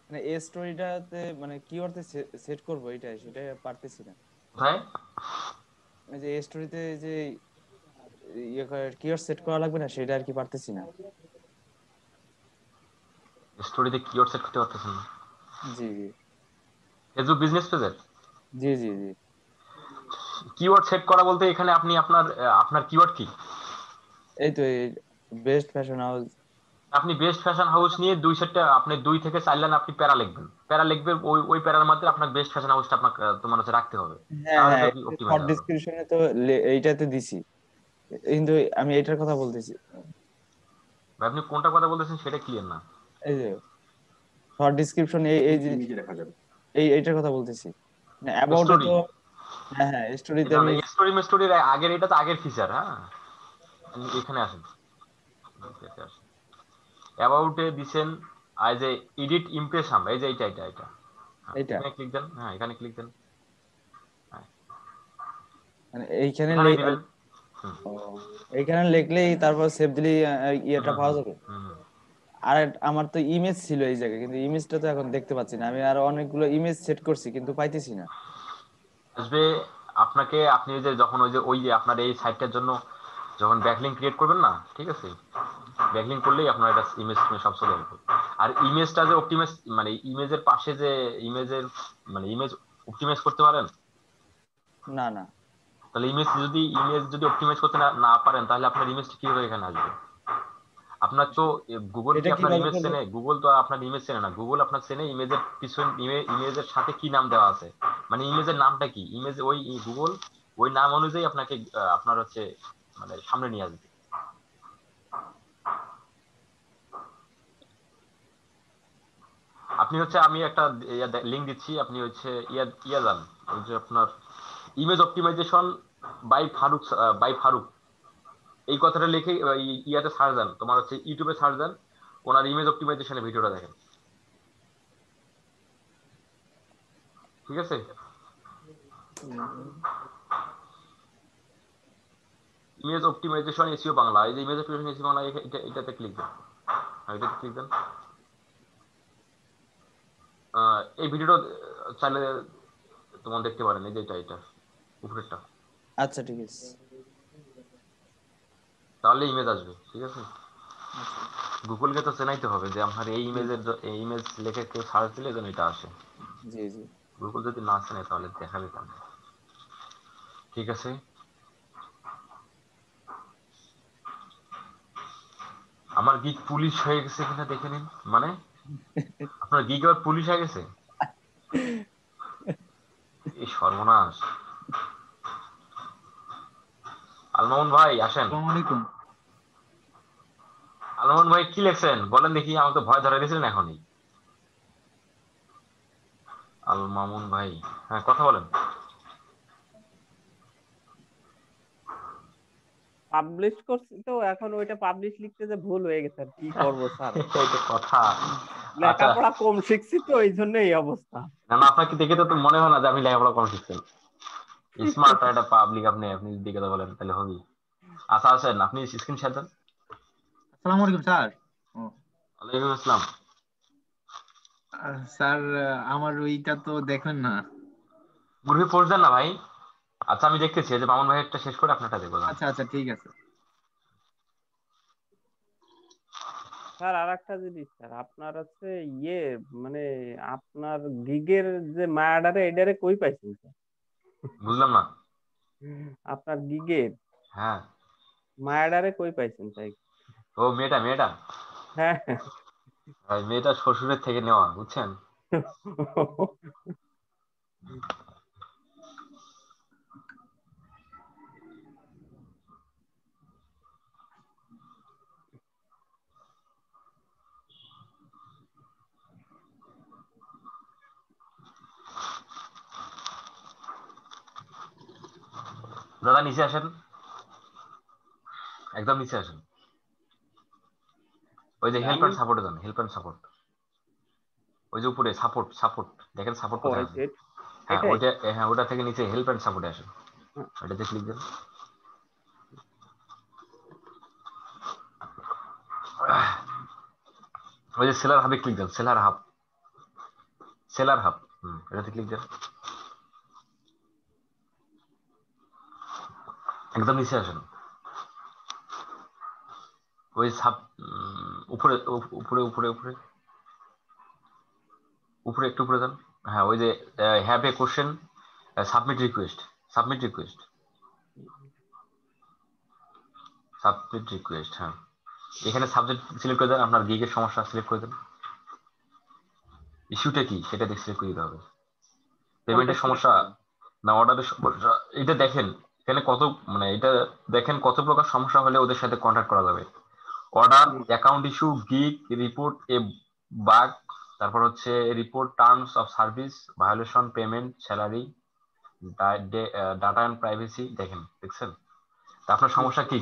মানে এই স্টোরিটাতে মানে কিওয়ার্ডে সেট করব সেটা পারতেছি না। কোথায়? এই যে এই স্টোরিতে যে কিওয়ার্ড সেট করা লাগবে না, সেটা আর কি পারতেছি না। স্টোরিতে কিওয়ার্ড সেট করতে পারতেছেন না? জি জি ফেসবুক বিজনেস পেজের জি জি জি কিওয়ার্ড সেট করা বলতে এখানে আপনি আপনার কিওয়ার্ড কি? এই তো এই বেস্ট ফ্যাশন হাউস। আপনি বেস্ট ফ্যাশন হাউস নিয়ে দুই সেটটা, আপনি 2 থেকে 4 লাইন আপনি প্যারা লিখবেন, ওই প্যারার মধ্যে আপনার বেস্ট ফ্যাশন হাউসটা আপনার তোমার হচ্ছে রাখতে হবে, হ্যাঁ তাহলে হ্যাঁ, তো অপটিমাইজ শর্ট হবে। ডেসক্রিপশনে তো এইটাতে দিছি, কিন্তু আমি এটার কথা বলতেছি। ভাই আপনি কোনটা কথা বলতেছেন সেটা ক্লিয়ার না। এই যে শর্ট ডেসক্রিপশন, এই যে এইটার কথা বলতেছি, না অ্যাবাউটে স্টোরি, তো। হ্যাঁ হ্যাঁ, স্টোরিতে এটা আমি। স্টোরির আগের, এটা তো আগের ফিচার। হ্যাঁ, এখানে আসেন, অ্যাবাউটে দিছেন, আর যে এডিট ইমপ্রেশন, এই যে এটা এইটা এখানে ক্লিক দেন, হ্যাঁ এখানে ক্লিক দেন, মানে এইখানে এখানে দিবেন। ও, এইখানে লিখলেই তারপর সেভ দিলেই ইয়েটা পাওয়া যাবে। আর আমার তো ইমেজ ছিল এই জায়গায়, কিন্তু ইমেজটা তো এখন দেখতে পাচ্ছি না। আমি আরো অনেকগুলো ইমেজ সেট করছি কিন্তু পাইতেছি না। আসবে আপনাকে, আপনি যে যখন ওই যে আপনার এই সাইটটার জন্য যখন ব্যাকলিংক ক্রিয়েট করবেন না, ঠিক আছে, ব্যাকলিংক করলেই আপনার এটা ইমেজ সব চলে যাবে। আর ইমেজটা যে অপটিমাইজ, মানে ইমেজের পাশে যে ইমেজ অপটিমাইজ করতে পারেন না না, তাহলে ইমেজ যদি অপটিমাইজ করতে না পারেন, তাহলে আপনার ইমেজটা কিভাবে এখানে আসবে? আপনার তো গুগল কি এটা আপনার কিভাবে ইমেজ করবো? চেনে? গুগল তো আপনার ইমেজ চেনে না। গুগল আপনার চেনে ইমেজের পিছন, ইমেজের সাথে কি নাম দেওয়া আছে, মানে ইমেজের নামটা কি, ইমেজ ওই গুগল ওই নাম অনুযায়ী আপনাকে আপনার হচ্ছে মানে সামনে নিয়ে আসবে। আপনি হচ্ছে, আমি একটা লিংক দিচ্ছি, আপনি হচ্ছে ইয়া যান, ওই যে আপনার ইমেজ অপটিমাইজেশন বাই ফারুক এই কথাটা লিখে ইয়াতে সার্চ দেন, তোমার হচ্ছে ইউটিউবে সার্চ দেন, ওনার ইমেজ অপটিমাইজেশনের ভিডিওটা দেখেন, ঠিক আছে? ইমেজ অপটিমাইজেশন এসইও বাংলা, এই যে ইমেজ অপটিমাইজেশন এসইও বাংলা, এটাতে ক্লিক দেন, এটাতে ক্লিক দেন। এই ভিডিওটা চাইলে তোমার দেখতে পারেন, এই যে এটা উপরেরটা, আচ্ছা ঠিক আছে। তাহলে ইমেজ আসবে, ঠিক আছে? আচ্ছা গুগলকে তো চেনাইতে হবে যে আমার এই ইমেজ লিখে কেউ সার্চ দিলে যেন এটা আসে। জি জি। গুগল যদি না চেনে তাহলে দেখাবে কেন? ঠিক আছে, আমার গিগ পুলিশ হয়ে গেছে কিনা দেখে নিন। মানে আপনার গিগ আবার পুলিশ হয়ে গেছে? এই সর্বনাশ। আলমামুন ভাই আসেন। আসসালামু আলাইকুম। আলমামুন ভাই কি লেখছেন বলেন দেখি, আমাকে ভয় ধরে দিয়েছিলেন এখনই। আলমামুন ভাই, হ্যাঁ কথা বলেন। পাবলিশ করছি তো, এখন ওইটা পাবলিশ লিখতে যে ভুল হয়ে গেছে, আর কি করবো স্যার। এটা কথা। আচ্ছা, লেখাপড়া কম শিখছি তো, এই জন্য এই অবস্থা। না না, আপনাকে দেখে তো মনে হয় না যে আমি লেখাপড়া কম শিখছেন। স্মার্ট একটা পাবলিক, আপনি দিকে তো বলেন তাহলে হবি। আচ্ছা আসেন, আপনি স্ক্রিন শেয়ার দেন। আসসালামু আলাইকুম স্যার। ওয়ালাইকুম আসসালাম। স্যার আমার ওইটা তো দেখেন না। গ্রুপে পোস্ট দেন না ভাই। আচ্ছা আমি দেখতেছি, এই যে মামুন ভাই একটা শেষ করে আপনারটা দেখবো। আচ্ছা আচ্ছা ঠিক আছে। স্যার আর একটা জিনিস স্যার, আপনার হচ্ছে মানে আপনার গিগের যে মায়াডারে এডারে কই পাইছেন স্যার? বুঝলাম না। আপনার গিগের হ্যাঁ, মায়াডারে কই পাইছেন তাই? ও মেয়েটা হ্যাঁ। ভাই, মেয়েটা শ্বশুরের থেকে নেওয়া, বুঝছেন? দাদা নিচে আসেন, একদম নিচে আসেন। ওই যে হেল্প এন্ড সাপোর্টে যান, হেল্প এন্ড সাপোর্ট, ওই যে উপরে সাপোর্ট দেখেন, সাপোর্ট কোথায় আছে? হ্যাঁ ওইটা, হ্যাঁ ওটা থেকে নিচে হেল্প এন্ড সাপোর্টে আসেন, ওইটাতে ক্লিক দেন। ওই যে সেলার হাবে ক্লিক দেন, সেলার হাব, এটাতে ক্লিক দেন। একদম নিচে আসেন, ওই উপরে উপরে উপরে উপরে উপরে একটু উপরে যান। হ্যাঁ ওই যে have a question, submit request, submit request, হ্যাঁ এখানে সাবজেক্ট সিলেক্ট করে দেন, আপনার গিগের সমস্যা সিলেক্ট করে দেন, ইস্যুটা কি সেটা সিলেক্ট করে দিতে হবে। পেমেন্টের সমস্যা না অর্ডারের সমস্যা, এটা দেখেন এখানে কত, মানে এটা দেখেন কত প্রকার সমস্যা হলে ওদের সাথে কন্ট্যাক্ট করা যাবে। Order, account issue, gig, report a bug, তারপর হচ্ছে report terms of service violation, payment, salary, data and privacy. দেখছেন? তা আপনার সমস্যা কি?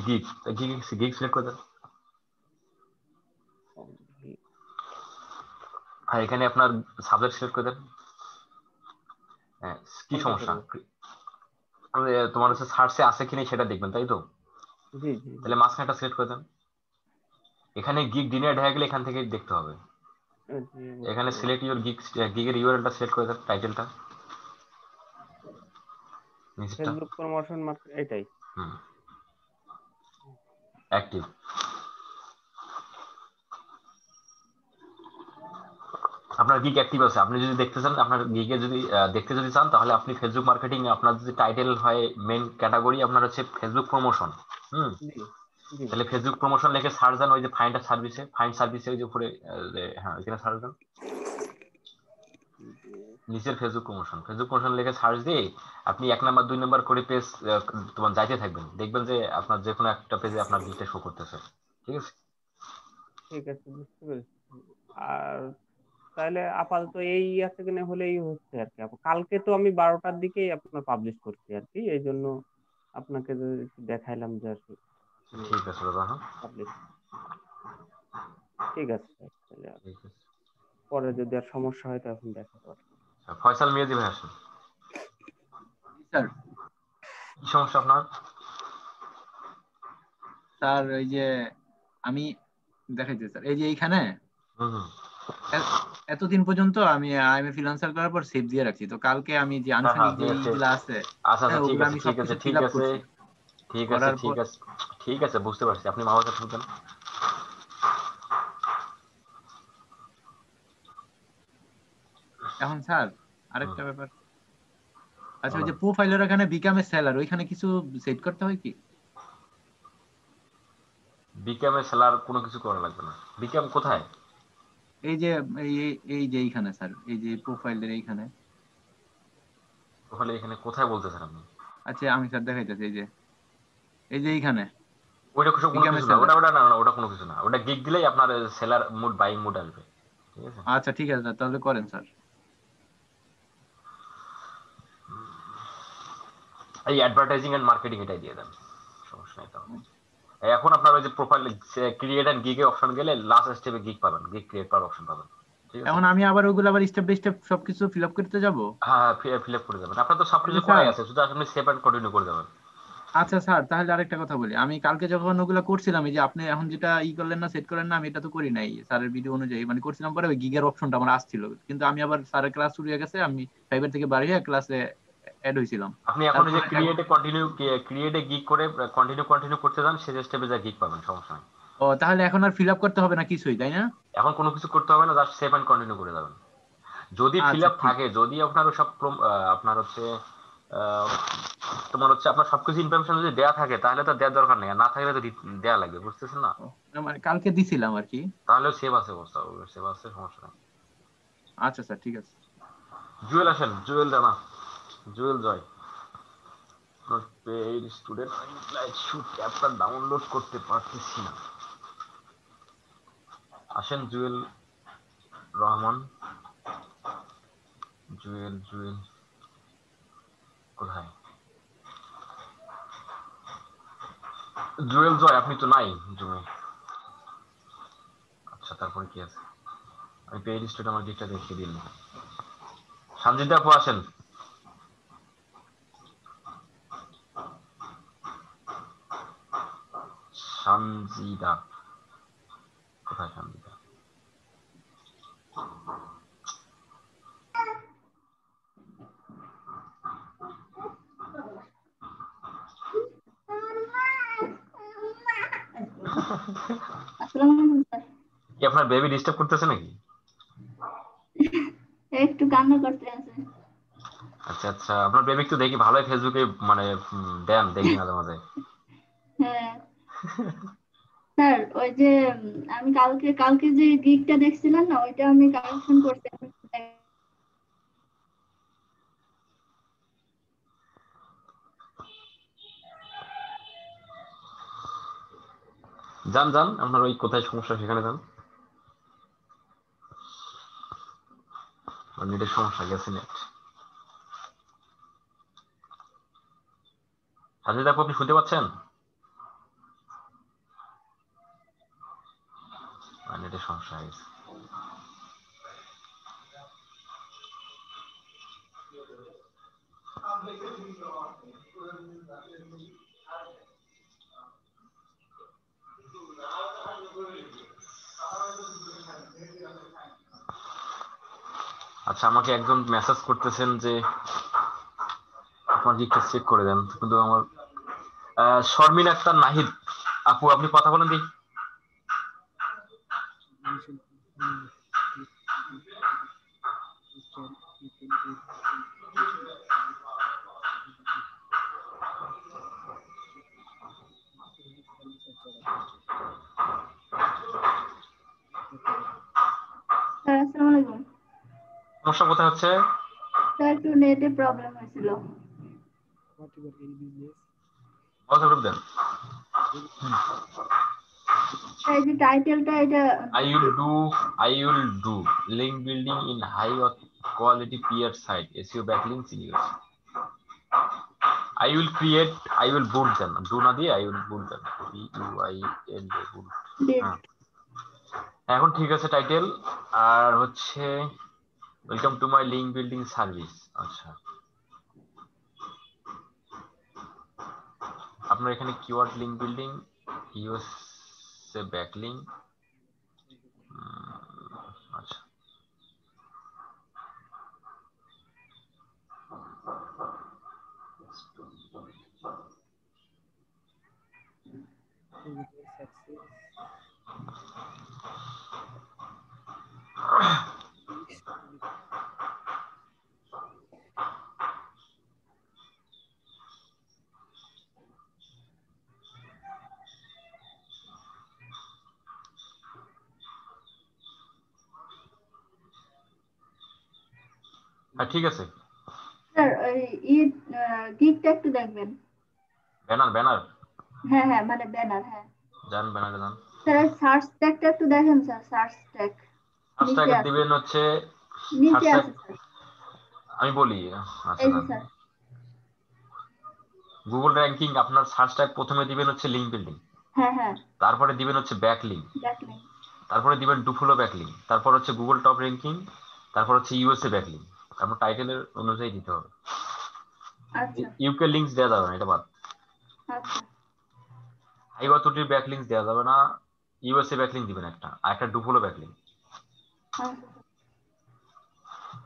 গিগ সিলেক্ট করে দেন। আর এখানে আপনার সাবজেক্ট সিলেক্ট করে দেন। হ্যাঁ কি সমস্যা, তোমার হচ্ছে সার্চে আছে কিনা সেটা দেখবেন, তাই তো? তাহলে মাঝখানেটা সিলেক্ট করে দেন। এখানে গিগ ডিনাইড হয়ে গেলে এখান থেকে দেখতে হবে। এখানে সিলেক্ট ইউর গিগের ইউআরএলটা সিলেক্ট করে দেন, টাইটেলটা নিচেরটা, ফেসবুক প্রমোশন মার্কেট, এটাই অ্যাক্টিভ। আপনার গিগ অ্যাক্টিভ আছে, আপনি যদি দেখতে চান, আপনার গিগে যদি দেখতে যদি চান, তাহলে আপনি ফেসবুক মার্কেটিং, আপনার যদি টাইটেল হয় মেইন ক্যাটাগরি আপনার হচ্ছে ফেসবুক প্রমোশন, জি তাহলে ফেসবুক প্রমোশন লিখে সার্চ দেন, ওই যে ফাইন্ড সার্ভিসে ওই যে উপরে হ্যাঁ ওইখানে সার্চ দেন, নিচের ফেসবুক প্রমোশন লিখে সার্চ দিয়ে আপনি 1 নাম্বার 2 নাম্বার করে পেজ তোমার যাইতে থাকবেন, দেখবেন যে আপনার যে কোনো একটা পেজে আপনার গিকটা শো করতেছে। ঠিক আছে? ঠিক আছে, বুঝতে পেরেছি। আর তাহলে আপাতত এই আছে কিনা হলেই হচ্ছে আর কি। কালকে তো আমি 12টার দিকেই আপনার পাবলিশ করছি আর কি, এই জন্য আপনাকে একটু দেখাইলাম যে আর কি ঠিক আছে দাদা, হ্যাঁ পাবলিশ। ঠিক আছে স্যার, তাহলে আর ঠিক আছে। পরে যদি আর সমস্যা হয় তখন দেখা যাবে। ফয়সাল মেহেদী ভাই আসেন, স্যার কি সমস্যা আপনার? স্যার ওই যে আমি দেখাইতে স্যার, এই যে এইখানে হুম এতদিন পর্যন্ত আমি ফ্রিল্যান্সার করার পর সেভ দিয়ে রাখছি, তো কালকে আমি যে হ্যাঁ হ্যাঁ আনুষঙ্গিক যে নিয়েছে। এইগুলা আছে, আচ্ছা আচ্ছা হ্যাঁ ঠিক ওগুলো আছে আমি ঠিক আছে সবকিছু ঠিক ফিল আপ আছে করছি। ঠিক আছে করার ঠিক পর আছে ঠিক আছে, বুঝতে পারছি। আপনি মামার কাছে বুঝলেন। এখন স্যার আরেকটা ব্যাপার, আচ্ছা ওই বলেন। যে প্রোফাইলের ওখানে বিকামে সেলার, ওইখানে কিছু সেট করতে হয় কি? বিকামে সেলার কোনো কিছু করা লাগবে না। বিকাম কোথায়? এই যে এই যে এইখানে স্যার, এই যে প্রোফাইলের এইখানে। তাহলে এখানে কোথায় বলতেছেন আপনি? আচ্ছা আমি স্যার দেখাইতেছি, এই যে এইখানে ওইটা কোনো বিকামে কিছু না, সেলার। ওটা ওটা না না, ওটা কোনো কিছু না। ওটা গিগ দিলেই আপনার সেলার মুড বাইং মুড আসবে। ঠিক আছে? আচ্ছা ঠিক আছে স্যার, তাহলে করেন স্যার। এই অ্যাডভার্টাইজিং এন্ড মার্কেটিং এটাই দিয়ে দেন, সমস্যা নেই। তাহলে এখন আপনার ওই যে প্রোফাইল ক্রিয়েট এন্ড গিগে অপশন গেলে লাস্ট স্টেপে গিগ পাবেন, গিগ ক্রিয়েট করার অপশন পাবেন। ঠিক আছে? এখন আমি আবার ওগুলো আবার স্টেপ বাই স্টেপ সবকিছু ফিল আপ করতে যাব? হ্যাঁ ফিল আপ করে যাবেন। আপনার তো তাহলে সবকিছু করাই স্যার, আছে, শুধু আপনি সেভ এন্ড কন্টিনিউ করে যাবেন। আচ্ছা স্যার তাহলে আরেকটা কথা বলি, আমি কালকে যখন ওগুলো করছিলাম, এই যে আপনি এখন যেটা করলেন না, সেট করলেন না, আমি এটা তো করি নাই স্যারের ভিডিও অনুযায়ী, মানে করছিলাম পরে ওই গিগের অপশনটা আমার আসছিল, কিন্তু আমি আবার স্যারের ক্লাস শুরু হয়ে গেছে, আমি ফাইবার থেকে বাড়ি হয়ে ক্লাসে অ্যাড হয়েছিলাম। আপনি এখন এই যে তারপরে ক্রিয়েটে গিগ করে কন্টিনিউ করতে যান, সেই স্টেপে যা গিগ পাবেন, সমস্যা নেই। ও তাহলে এখন আর ফিল আপ করতে হবে না কিছুই, তাই না? এখন কোনো কিছু করতে হবে না, জাস্ট সেভ এন্ড কন্টিনিউ করে যাবেন। যদি ফিল আচ্ছা আপ ঠিক। থাকে, যদি আপনার সব আপনার হচ্ছে আহ, তোমার হচ্ছে আপনার সবকিছু ইনফরমেশন যদি দেয়া থাকে, তাহলে তো দেওয়ার দরকার নেই। আর না থাকলে তো দেয়া লাগবে, বুঝতেছেন না? ও, না, মানে কালকে দিছিলাম আর কি। তাহলে সেভ আছে, অবস্থা সেভ আছে, সমস্যা নেই। আচ্ছা স্যার ঠিক আছে। জুয়েল আসেন, জুয়েল জানা, জুয়েল জয়। পেইড স্টুডেন্ট লাইট শুট অ্যাপটা ডাউনলোড করতে পারতেছি না। আসেন জুয়েল রহমান। জুয়েল জুয়েল কোথায়? জুয়েল জয় আপনি তো নাই জুমে। আচ্ছা তারপরে কি আছে? আমি পেইড স্টুডেন্ট আমার দিকটা দেখিয়ে দিন। সঞ্জিত আপু আসেন। সঞ্জিদা কোথায়? সঞ্জিদা আসসালামু আলাইকুম স্যার। কি আপনার বেবি ডিস্টার্ব করতেছে নাকি? একটু কান্না করতে আছে। আচ্ছা আচ্ছা, আপনার বেবি তো দেখি ভালোই ফেসবুকে মানে দেন, দেখি মাঝে মাঝে। হ্যাঁ স্যার, ওই যে আমি কালকে কালকে যে গিগটা দেখছিলাম না, ওইটা আমি কারেকশন করতে যান যান, আপনার ওই কোথায় সমস্যা সেখানে যান। নেটের সমস্যা গেছে নেট। সাজিদ আপু আপনি শুনতে পাচ্ছেন? নেটের সমস্যা হয়ে গেছে। আচ্ছা আমাকে একজন মেসেজ করতেছেন যে আপনার দিকটা চেক করে দেন, কিন্তু আমার শর্মিন আক্তার নাহিদ আপু আপনি কথা বলেন দেখি। সমস্যা কোথায় হচ্ছে? স্যার একটু নেটে প্রবলেম হয়েছিল। কথা বলে দেন। এই যে টাইটেলটা এটা I will do link building in high quality peer site SEO backlinks in US. I will build them. Do না দিয়ে I will build them. BUILD build. হ্যাঁ। এখন ঠিক আছে টাইটেল আর হচ্ছে welcome to my link building service. আচ্ছা, আপনার এখানে keyword link building USA backlink. আচ্ছা, ঠিক আছে। স্যার এই গিগটা একটু দেখবেন। ব্যানার হ্যাঁ হ্যাঁ, মানে ব্যানার। হ্যাঁ যান, ব্যানারে যান। স্যার সার্চ ট্যাগটা একটু দেখেন স্যার। সার্চ ট্যাগ হ্যাশট্যাগ দিবেন হচ্ছে নিচে আছে স্যার। আমি বলি। আচ্ছা, এই যে স্যার গুগল র্যাঙ্কিং আপনার সার্চ ট্যাগ প্রথমে দিবেন হচ্ছে লিঙ্ক বিল্ডিং, হ্যাঁ হ্যাঁ, তারপরে দিবেন হচ্ছে ব্যাকলিঙ্ক, ব্যাকলিঙ্ক, তারপরে দিবেন ডুফলো ব্যাকলিঙ্ক, তারপর হচ্ছে গুগল টপ র্যাঙ্কিং, তারপর হচ্ছে ইউএসএ ব্যাকলিঙ্ক। তারপর টাইটেলের অনুযায়ী দিতে হবে। আচ্ছা ইউকে লিঙ্কস দেওয়া যাবে না, এটা বাদ। আচ্ছা হাই অথরিটির ব্যাকলিঙ্কস দেওয়া যাবে না। ইউএসএ ব্যাকলিঙ্ক দিবেন একটা, আর একটা ডুফলো ব্যাকলিঙ্ক। আচ্ছা।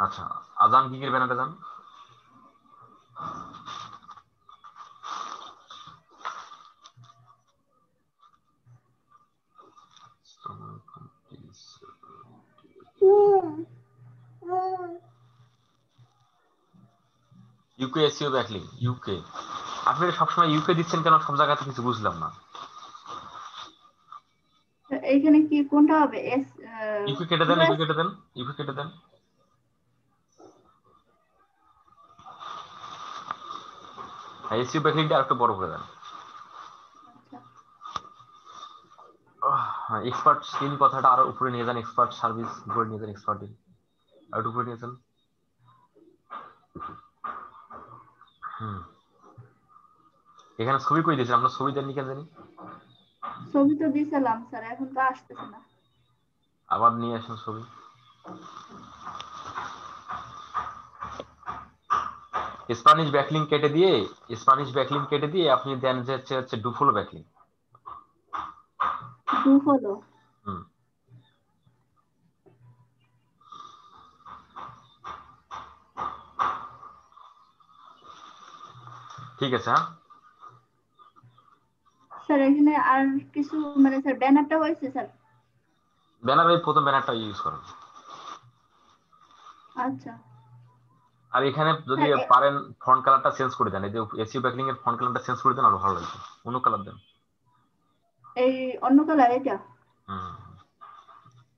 আচ্ছা, আজান গিগের ব্যানারে যান। UK SEO backlink, UK. আপনি সবসময় ইউকে দিচ্ছেন কেন? সব জায়গাতে কিছু বুঝলাম না। এইখানে কি কোনটা হবে? ইউকে কেটে দেন, ইউকে কেটে দেন, ইউকে কেটে দেন। এসইও ব্যাকলিঙ্কটা আরেকটু বড় করে দেন। এক্সপার্ট স্কিল কথাটা আরো উপরে নিয়ে যান। এক্সপার্ট সার্ভিস উপরে নিয়ে যান। এক্সপার্ট আর একটু উপরে নিয়ে যান। এখানে ছবি কই দিয়েছেন? আমরা ছবি দেননি কেন জানি? ছবি তো দিয়েছিলাম স্যার, এখন তো আসতেছে না। আবার নিয়ে আসেন ছবি। স্প্যানিশ ব্যাকলিঙ্ক কেটে দিয়ে আপনি দেন যে হচ্ছে ডুফলো ব্যাকলিঙ্ক। ডুফলো। ঠিক আছে। হ্যাঁ স্যার এখানে আর কিছু মানে স্যার ব্যানারটা হয়েছে স্যার? ব্যানার এই প্রথম ব্যানারটা ইউজ করুন। আচ্ছা। আর এখানে যদি পারেন ফন্ট কালারটা চেঞ্জ করে দেন। এই যে এসইও ব্যাকলিঙ্ক এর ফন্ট কালারটা চেঞ্জ করে দেন, আরো ভালো লাগবে। অন্য কালার দেন। এই অন্য কালার এটা?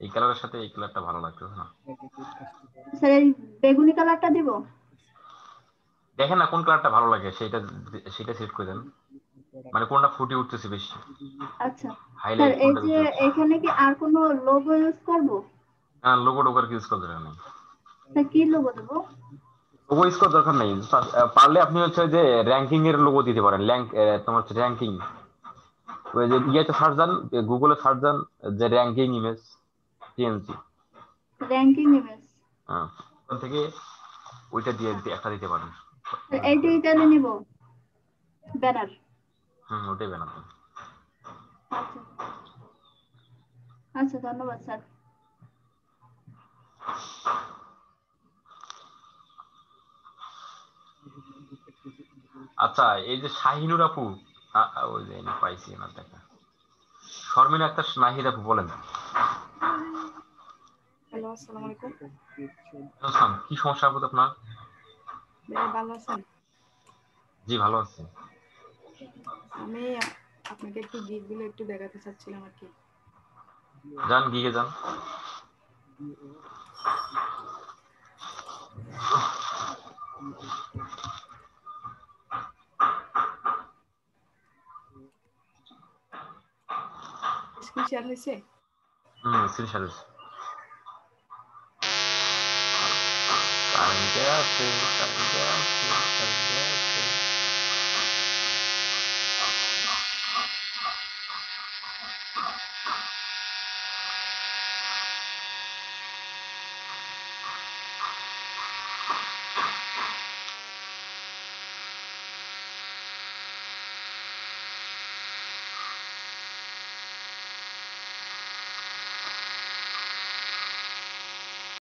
এই কালারের সাথে এই কালারটা ভালো লাগতেছে না। স্যার এই বেগুনি কালারটা দিব? দেখেন না কোন কালারটা ভালো লাগে, সেটা সিলেক্ট করে দেন। মানে কোনটা ফুটে উঠতেছে বেশি। আচ্ছা স্যার, হাইলাইট এই কোনটা যে বেশি হচ্ছে। এখানে কি আর কোনো লোগো ইউজ করব? হ্যাঁ, লোগো টোকার ইউজ করার দরকার নেই। স্যার কি লোগো দেব? লোগো ইউজ করার দরকার নেই। পারলে আপনি হচ্ছে যে র্যাঙ্কিং এর লোগো দিতে পারেন। তোমার হচ্ছে র্যাঙ্কিং, ওই যে ইয়েতে সার্চ দেন, গুগলে সার্চ দেন যে ranking image TNG. Ranking image. হ্যাঁ, ওখান থেকে ওইটা দিয়ে একটা দিতে পারেন। এইটাই তাহলে নিব ব্যানার? ওটাই ব্যানার। আচ্ছা আচ্ছা, ধন্যবাদ স্যার। আচ্ছা, এই যে শাহিনুর আপু, ওই যে পাইছি না দেখা। শর্মিন আক্তার, নাহিদ আপু বলেন। হ্যালো, আসসালামু আলাইকুম। কি সমস্যা আপু আপনার? ভালো আছেন? জি ভালো আছি। আমি আপনাকে একটু গিগ গুলো একটু দেখাতে চাচ্ছিলাম আর কি। যান গিগে যান। স্ক্রিন শেয়ার হয়েছে? স্ক্রিন শেয়ার হয়েছে। কারেন্টে আছে, কারেন্টে আছে, কারেন্টে আছে।